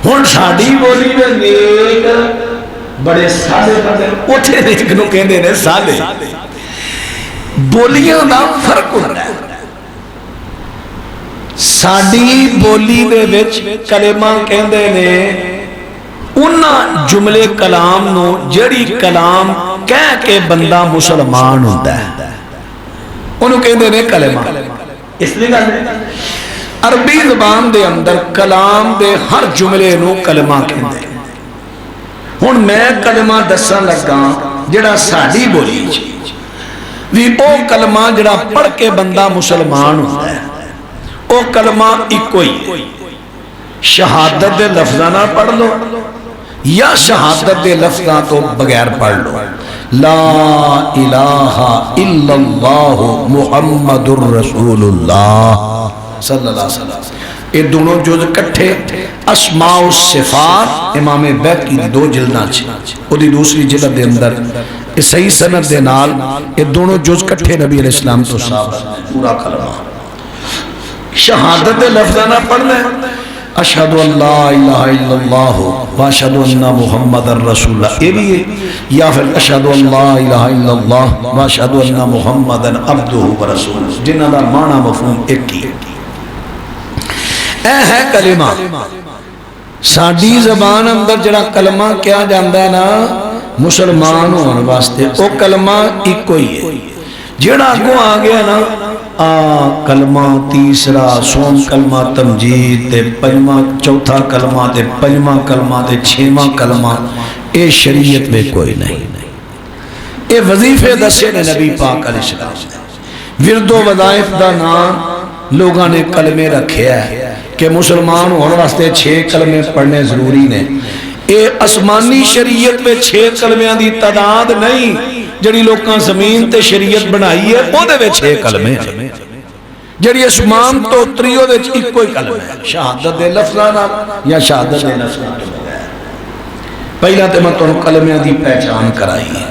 ہن ساڈی بولی میں نیک بڑے سادے بندے، اوتھے نیک نو کہندے نے سادے، بولیاں دا فرق ہوندا ہے۔ ساڈی بولی دے وچ کلمہ کہندے نے انہاں جملے کلام نو جڑی کلام کہہ کے بندہ مسلمان ہوندا ہے انہوں کہندے نے کلمہ، اس لیے عربی زبان دے اندر کلام دے ہر جملے نو کلمہ کہندے۔ ہن میں کلمہ دسن لگا جڑا ساڈی بولی چ وی او کلمہ جڑا پڑھ کے بندہ مسلمان ہوندا ہے، او کلمہ ایکو ہی، شہادت دے لفظاں نال پڑھ لو یا شہادت دے لفظاں تو بغیر پڑھ لو، لا الہ الا اللہ محمد الرسول اللہ صلی اللہ علیہ وسلم، یہ دونوں جز کٹھے اسماء و صفات امام بیہقی دی 2 جلداں چ، او دی دوسری جلد دے اندر اس صحیح سند دے نال یہ دونوں جز کٹھے نبی علیہ السلام تو ثابت پورا کلمہ۔ شہادت لفظاں نہ پڑھنا ہے، اشہد ان لا الہ الا اللہ واشہد ان محمد الرسول اللہ، یہ بھی ہے، یا پھر اشہد ان لا الہ الا اللہ واشہد ان محمد عبدہ ورسولہ، جنہاں دا معنی مفہوم ایک ہی اے ہے کلمہ۔ ساڈی زبان اندر جڑا کلمہ کیا جاندا ہے نا مسلمان ہون واسطے، او کلمہ ایک ہی ہے، جڑا اگوں آ گیا نا کلمہ تیسرا سوم کلمہ تمجید تے پنجواں چوتھا کلمہ تے پنجواں کلمہ تے چھواں کلمہ، اے شریعت میں کوئی نہیں، اے وظیفے دسے نے نبی پاک علیہ السلام، ورد و وظائف دا نام لوگاں نے کلمے رکھے ہے کہ مسلمان ہون واسطے 6 کلمے پڑھنے ضروری نے، اے اسمانی شریعت میں 6 کلمیاں دی تعداد نہیں، جڑی لوکاں زمین تے شریعت بنائی ہے او دے وچ 6 کلمے ہیں، جڑی اسمان تو اتریو دے ایک کوئی کلمہ ہے، شہادت دے لفظاں نال یا شہادت دے لفظاں نال۔ پہلا تے میں تانوں کلمیاں دی پہچان کرائی ہے،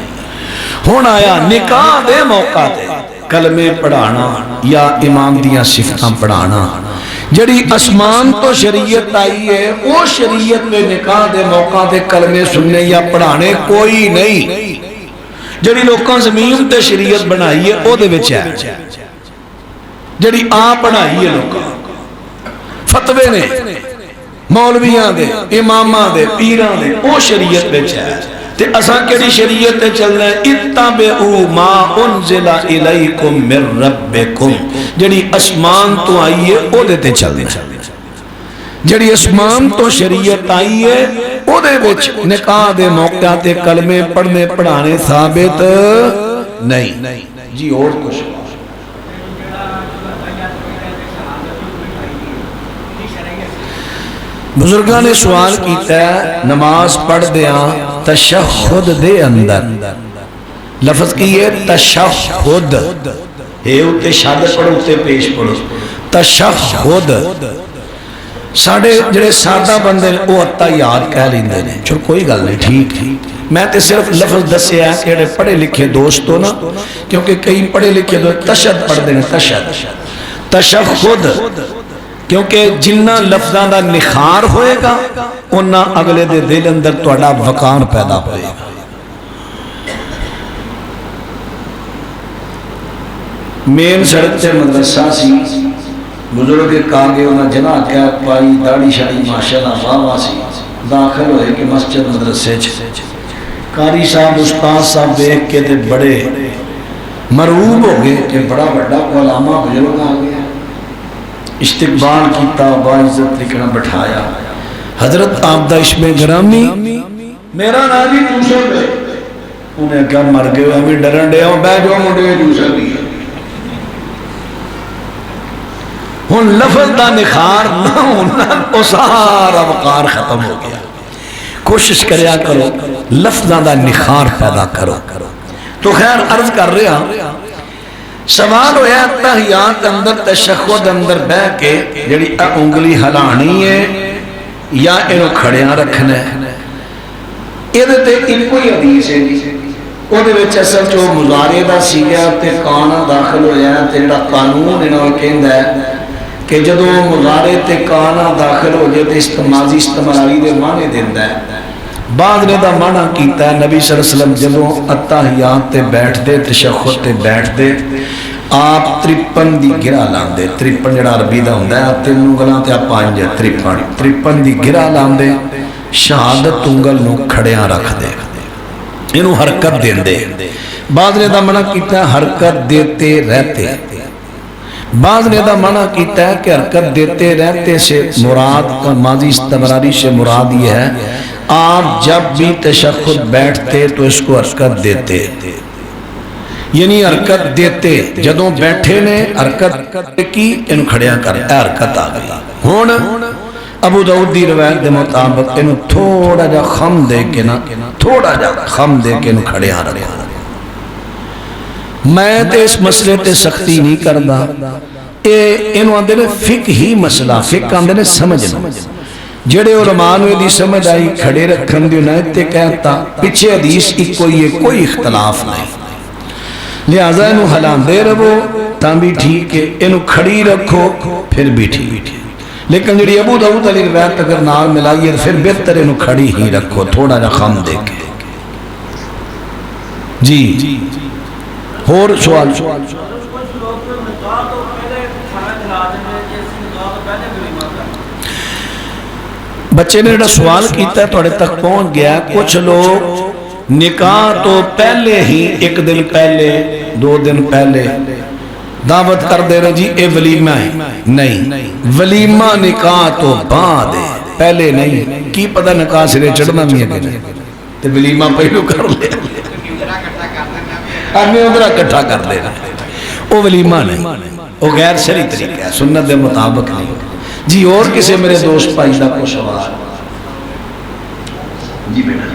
ہن آیا نکاح دے موقع تے کلمے پڑھانا یا امام دیاں صفتاں پڑھانا، جڑی اسمان تو شریعت آئی ہے وہ شریعت میں نکاح دے موقع تے کلمے سننے یا پڑھانے کوئی نہیں، جڑی لوکاں زمین تے شریعت بنائی ہے او دے وچ ہے، جڑی آپ پڑھائی ہے لوکاں فتوے نے مولویاں دے اماماں دے پیراں دے او شریعت وچ ہے، تے اساں کیڑی شریعت تے چلنا ہے، اتبعوا ما انزل الیکم من ربکم، جڑی اسمان تو آئی ہے او دے تے چلنا ہے، جڑی اسمان تو شریعت آئی ہے او دے وچ نکاح دے موقع تے کلمے پڑھنے پڑھانے ثابت نہیں جی۔ اور کچھ بزرگاں نے سوال کیتا ہے نماز پڑھ دیاں تشہد دے اندر، لفظ کی ہے تشہد، اے اتے شاد پڑھو اتے پیش پڑھو، تشہد ساڑھے جڑے سادہ بندے او اتا یاد کہہ لیندے نے، چل کوئی گل نہیں ٹھیک ہے، میں تے صرف لفظ دسے ہیں کہ جڑے پڑھے لکھے دوستو نا، کیونکہ کئی پڑھے لکھے دوست تشہد پڑھ دینے، تشہد، کیونکہ جنہ لفظاں دا نخار ہوئے گا انہاں اگلے دے دل اندر تہاڈا وقار پیدا ہوئے گا۔ مین سڑک تے مدرسہ سی، بزرگ کاگے انہاں جناح کیا پائی داڑھی شاڑی ماشاءاللہ واہ واہ سی، داخل ہوئے کہ مسجد مدرسے قاری صاحب استاد صاحب دیکھ کے تے بڑے مرعوب ہو گئے کہ بڑا بڑا علامہ بزرگ آ گیا. استقبال کیتا باعزت لکھنا بٹھایا. حضرت آپ دا عشق گرامی میرا نام جی یوسف ہے. انہیں کہا مر گئے ہمیں ڈرن دے ہوں بہ جو منڈے یوسف ہی ہوں لفظ دا نخار نہ ہونا وہ سارا وقار ختم ہو گیا. کوشش کریا کرو لفظاں دا نخار پیدا کرو. تو خیر عرض کر رہا سوال ہویا تحیات اندر تشہد اندر بہ کے جڑی انگلی ہلانی ہے یا انہوں کھڑیاں رکھنا ہے. یہ تے ایک کوئی حدیث ہے وہ دے وچ اصل جو مضارع دا سیگا تے کانا داخل ہویا ہے تے جڑا قانون انہوں کہندا ہے کہ جدوں مضارع تے کانا داخل ہو جائے تے استماضی استمراری دے معنی دیندا ہے. بعد نے دا معنی کیتا ہے نبی صلی اللہ علیہ وسلم جدوں التحیات تے بیٹھ دے تشہد تے بیٹھ دے آپ 53 دی گرہ لاندے. 53 جڑا عربی دا ہوندا ہے تین انگلاں تے 5 53 دی گرہ لاندے شہادت انگل نو کھڑیاں رکھ دے انہوں حرکت دین دے. بعد نے دا منع کیتا ہے حرکت دیتے رہتے. بعض نے دا منع کیتا ہے کہ حرکت دیتے رہتے سے مراد ماضی استمراری سے مراد یہ ہے آپ جب بھی تشہد بیٹھتے تو اس کو حرکت دیتے یعنی حرکت دیتے جدوں بیٹھے نے حرکت کی ان کھڑیاں کر حرکت آ گئی. ہون ابو داؤد دی روایت دے مطابق انہوں تھوڑا جا خم دے کے نا تھوڑا جا خم دے کے انہوں کھڑے آ رہے ہیں. میں تے اس مسئلے تے سختی نہیں کردا انہوں آندے نے فقہ ہی مسئلہ فقہ آندے نے سمجھنا جڑے علماء نے دی سمجھ آئی کھڑے رکھن دی انہیں تے کہتا پیچھے حدیث کوئی اختلاف نہیں لہذا انہوں حلام دے رہو تاں بھی ٹھیک ہے انہوں کھڑی رکھو پھر بھی ٹھیک ہے. لیکن جڑی ابو داؤد علی روایت اگر نال ملائیے پھر بہتر انہوں کھڑی ہی رکھو تھوڑا جا خم دے کے. جی اور سوال بچے نے جڑا سوال کیتا ہے توڑے تک پہنچ گیا. کچھ لوگ نکاح تو پہلے ہی ایک دن پہلے 2 دن پہلے دعوت کر دے رہے جی اے ولیمہ ہے. نہیں ولیمہ نکاح تو بعد ہے پہلے نہیں. کی پتہ نکاح سرے چڑھنا نہیں ہے کہ تے ولیمہ پہلو کر لے آدمی ادھرا کٹھا کر دے رہے وہ ولیمہ نہیں وہ غیر شرعی طریقہ ہے سنت دے مطابق نہیں. جی اور کسی میرے دوست بھائی دا کو سوال جی بیٹا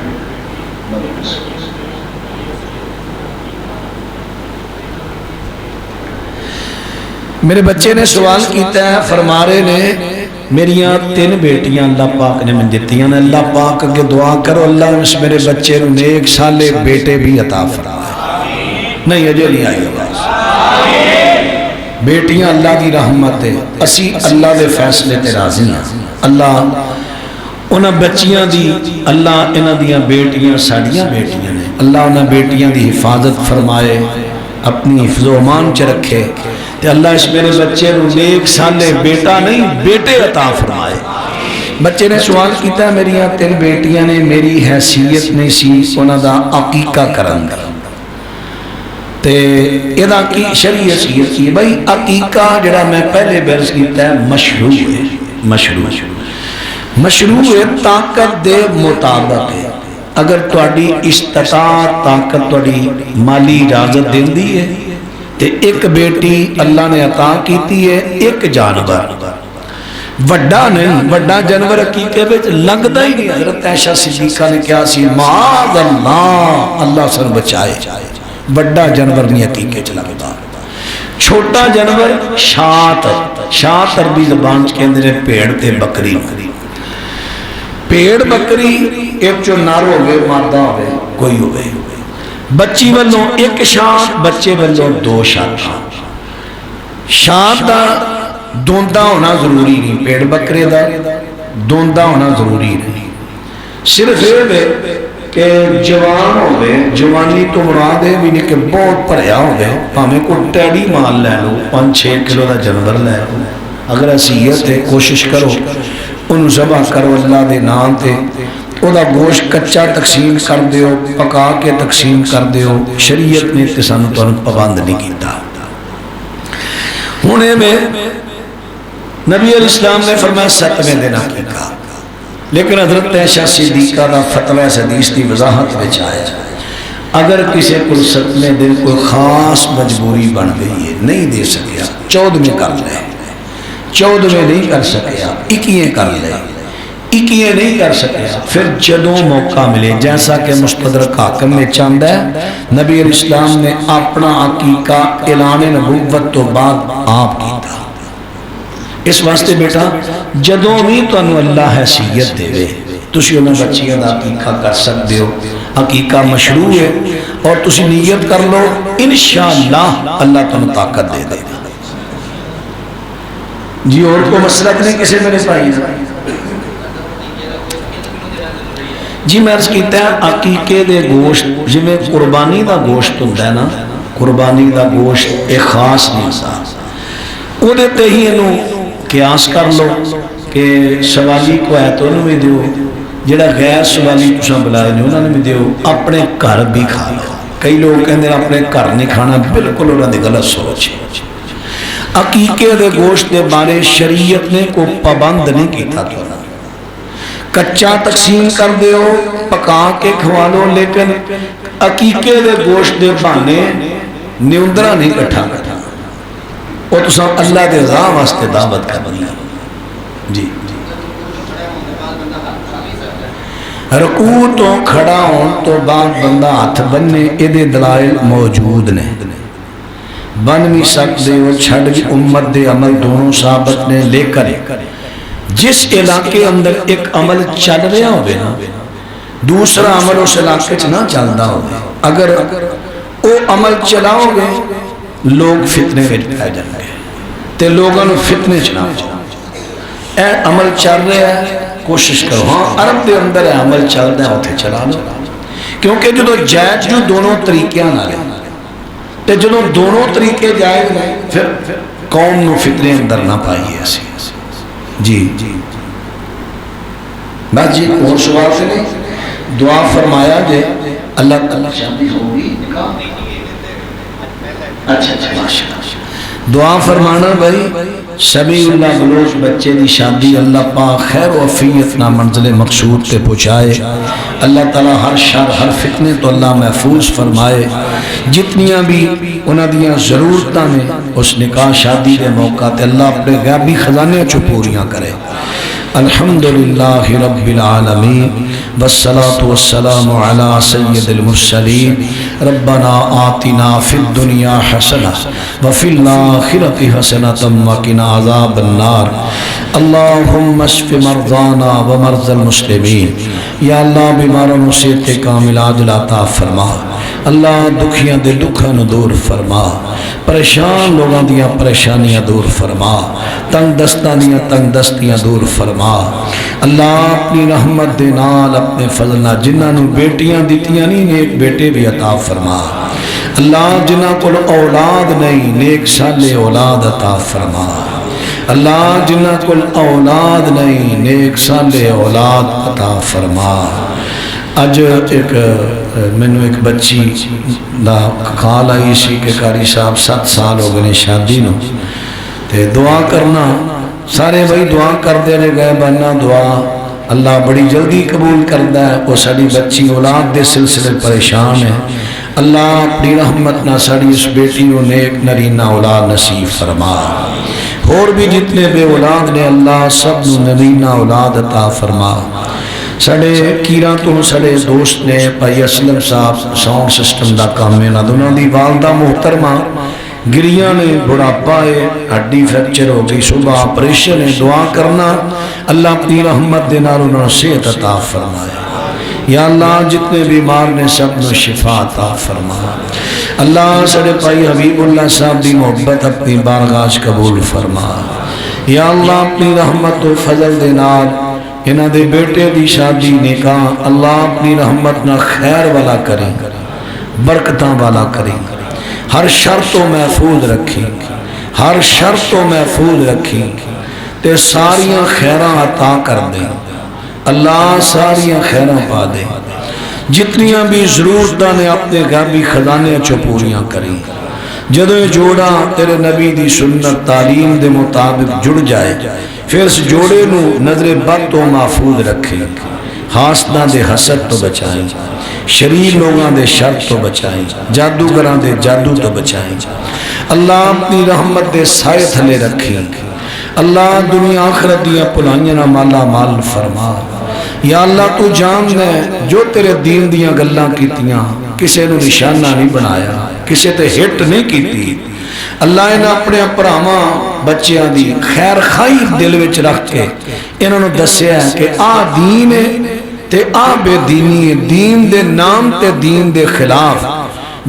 میرے بچے نے سوال کیتا ہے فرما رہے نے میریاں 3 بیٹیاں اللہ پاک نے من دیتیاں نے اللہ پاک کے دعا کرو اللہ اس میرے بچے نے نیک سالے بیٹے بھی عطا فرمائے. نہیں اجے نہیں آئی آواز بیٹیاں اللہ دی رحمت ہے اسی اللہ دے فیصلے تے راضی ہیں. اللہ انہاں بچیاں دی اللہ انہاں دیاں بیٹیاں ساڑیاں بیٹیاں نے اللہ انہاں بیٹیاں دی حفاظت فرمائے اپنی حفظ و امان چ رکھے تے اللہ اس میرے بچے نو نیک سالے بیٹا نہیں بیٹے عطا فرمائے. بچے نے سوال کیتا ہے میریاں 3 بیٹیاں نے میری حیثیت نہیں سی انہاں دا عقیقہ کرن دا تے ادا کی شریعت کی بھائی عقیقہ جڑا میں پہلے برس کیتا ہے مشروع ہے مشروع ہے طاقت دے مطابق ہے. اگر تواڈی استطاعت طاقت تواڈی مالی اجازت دیندی ہے تے ایک بیٹی اللہ نے عطا کیتی ہے ایک جانور وڈا نہیں وڈا جانور عقیقے وچ لگدا ہی نہیں. حضرت عائشہ صدیقہ نے کہا سی معاذ اللہ سر بچائے وڈا جانور نہیں عقیقے چ لگدا. چھوٹا جانور شات عربی زبان چ کہندے نے بھیڑ تے بکری. بھیڑ بکری ایک جو نر ہوئے مادہ ہوئے کوئی ہوئے بچی والوں ایک شات بچے والوں 2 شات. شات دا دوندا ہونا ضروری نہیں بھیڑ بکرے دا دوندا ہونا ضروری نہیں. صرف یہ کہ جوان ہوئے جوانی تو مراد ہے بھی نہیں کہ بہت پڑھیا ہوئے پاہمیں کو ٹیڈی مال لے لو 5-6 کلو دا جانور لے لو. اگر حیثیت ہے کوشش کرو ان ذبح کرو اللہ دے نام تے وہ گوشت کچا تقسیم کر دیو، پکا کے تقسیم کر دیو، شریعت نے تے سانو تانوں پابند نہیں کیتا۔ ہن میں نبی علیہ السلام نے فرمایا 7ویں دن عقیقہ، لیکن حضرت عائشہ صدیقہ کا فتوی اس حدیث کی وضاحت وچ آیا اگر کسی کو 7ویں دن کوئی خاص مجبوری بن گئی ہے، نہیں دے سکیا، 14ویں کر لے، 14ویں نہیں کر سکیا، 21 کر لے، 21 نہیں کر سکیا، پھر جدوں موقع ملے، جیسا کہ مستدرک حاکم میں چاندہ ہے نبی علیہ السلام نے اپنا عقیقہ اعلان نبوت تو بعد آپ کیتا۔ اس واسطے بیٹا جدوں بھی تانوں اللہ حیثیت دے تسی انہاں بچیاں دا عقیقہ کر سکتے ہو، عقیقہ مشروع ہے، اور تسی نیت کر لو انشاءاللہ اللہ تانوں طاقت دے دے گا۔ جی اور کو مسلک نہیں کسی میرے بھائی جی میں عرض کیتا ہے عقیقے دے گوشت جویں قربانی دا گوشت ہوندا ہے نا، قربانی دا گوشت ایک خاص نظام او دے تے ہی انہوں قیاس کر لو کہ سوالی کو ہے تو انہوں میں دیو، جڑا غیر سوالی تساں بلائے نے انہوں نے بھی دیو، اپنے گھر بھی کھا لو۔ کئی لوگ کہندے ہیں اپنے گھر نہیں کھانا، بالکل انہوں نے غلط سوچ ہے۔ عقیقے دے گوشت دے بارے شریعت نے کو پابند نہیں کیتا تو کچا تقسیم کر دیو، پکا کے کھوا لو، لیکن عقیقے دے گوشت دے بہانے نیوندرا نہیں کٹھا کرنا، وہ تو اللہ دے راہ واسطے دعوت کرنی ہے۔ جی رکوع تو کھڑا ہون تو بعد بندہ ہاتھ بننے یہ دلائل موجود نے، بن بھی سکتے ہو، چھڑ بھی امت دے عمل دونوں ثابت نے، لے کر جس علاقے اندر ایک عمل چل رہا ہوئے نا، دوسرا عمل اس علاقے چ نہ چلتا ہوئے، اگر وہ عمل چلاؤ گے لوگ فتنے میں پہ جائیں گے، تے لوگوں نے فتنے چ نہ جاؤ، اے عمل چل رہا ہے کوشش کرو، ہاں عرب دے اندر ہے عمل چل رہا ہے اتنے چلا لو، کیونکہ جو جائز جو دونوں طریقے نہ لیں، تے جدوں دونوں طریقے جائز ہیں پھر قوم نو فتنے اندر نہ پائیے ایسی۔ جی بس جی اور سوال سے نہیں، دعا فرمایا جے اللہ تعالیٰ شادی ہوگی، اچھا ماشاءاللہ دعا فرمانا بھائی سبھی اللہ بلوچ بچے دی شادی اللہ پاک خیر و عافیت نہ منزل مقصود تے پہنچائے، اللہ تعالیٰ ہر شر ہر فتنے تو اللہ محفوظ فرمائے، جتنیاں بھی انہاں دیاں ضرورتاں نے اس نکاح شادی کے موقع تے اللہ اپنے غیبی خزانے چو پوریاں کرے۔ الحمدللہ رب العالمین والصلاة والسلام علی سید المرسلین، ربنا آتنا فی الدنیا حسنہ وفی الآخرۃ حسنۃ وقنا عذاب النار، اللہم اشف مرضانا ومرضى المسلمین، یا اللہ بیماروں سے کامل عاجل عطا فرما، اللہ دکھیاں دے دکھاں نو دور فرما، پریشان لوگاں دیاں پریشانیاں دور فرما، تنگ دستاں دیاں تنگ دستیاں دور فرما، اللہ اپنی رحمت دے نال اپنے فضل نال جنہاں نو بیٹیاں دیتیاں نہیں نیک بیٹے بھی عطا فرما، اللہ جنہاں کول اولاد نہیں نیک صالح اولاد عطا فرما، اللہ جنہاں کول اولاد نہیں نیک صالح اولاد عطا فرما۔ اج ایک مینوں ایک بچی دا کال آئی سی کہ قاری صاحب 7 سال ہو گئے شادی نو، تے دعا کرنا سارے بھائی دعا کردے رہے گئے بننا دعا اللہ بڑی جلدی قبول کرتا ہے، وہ ساری بچی اولاد دے سلسلے پریشان ہے، اللہ اپنی رحمت نہ ساری اس بیٹی کو نیک نرینہ اولاد نصیب فرما، اور بھی جتنے بے اولاد نے اللہ سب نرینہ اولاد عطا فرما۔ سڑے کیران تو سڑے دوست نے بھائی اسلم صاحب ساؤنڈ سسٹم دا کام ہے نا، دونوں دی والدہ محترمہ گریاں نے بڑھاپا ہے، ہڈی فریکچر ہو گئی، صبح آپریشن ہے، دعا کرنا اللہ اپنی رحمت دے نال انہوں نے صحت عطا فرمائے، یا اللہ جتنے بیمار نے سب نے شفا عطا فرما، اللہ سڑے بھائی حبیب اللہ صاحب دی محبت اپنی بارگاہ قبول فرما، یا اللہ اپنی رحمت و فضل دے نال انہاں دے بیٹے دی شادی نکاح اللہ اپنی رحمت نہ خیر والا کریں، برکتاں والا کریں، ہر شرط و محفوظ رکھی، ہر شرط و محفوظ رکھی، تے ساریاں خیراں عطا کر دیں، اللہ ساریاں خیراں پا دے، جتنیاں بھی ضرورتاں نے اپنے غیبی خزانے چو پوریاں کریں۔ جدو یہ جوڑا تیرے نبی دی سنت تعلیم دے مطابق جڑ جائے، پھر اس جوڑے نو نظر بد تو محفوظ رکھے، حاسداں دے حسد تو بچائیں، شریر لوگاں دے شر تو بچائیں، جادوگراں دے جادو تو بچائیں۔ اللہ اپنی رحمت دے سائے تھلے رکھیں، اللہ دنیا آخرت دیا پلائیاں نہ مالا مال فرما۔ یا اللہ تو جان ہے جو تیرے دین دیا گلاں کیتیاں کسے نو نشانہ نہیں بنایا، کسے تے ہٹ نہیں کیتی۔ اللہ انہاں اپنے پراواں بچیاں دی خیر خائی دل وچ رکھ کے انہاں نو دسیا ہے کہ آ دین ہے تے آ بے دینی ہے، دین دے نام تے دین دے خلاف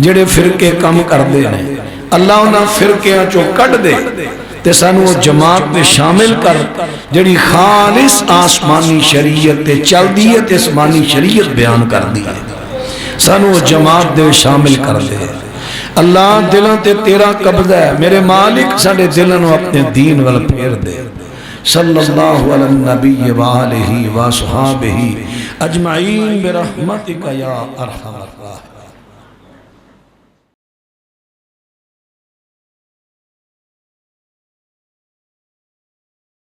جڑے فرقے کم کر دے ہیں اللہ انہاں فرقیاں چو کٹ دے تے سانو جماعت میں شامل کر جڑی خالص آسمانی شریعت تے چل دی ہے تے آسمانی شریعت بیان کر دی ہے، سانو جماعت دے شامل کر دے۔ اللہ دلوں تے تیرا قبضہ ہے، میرے مالک ساڑے دلوں اپنے دین وال پھیر دے۔ صلی اللہ علی النبی وآلہ وصحابہ اجمعین برحمتک یا ارحم الراحمین۔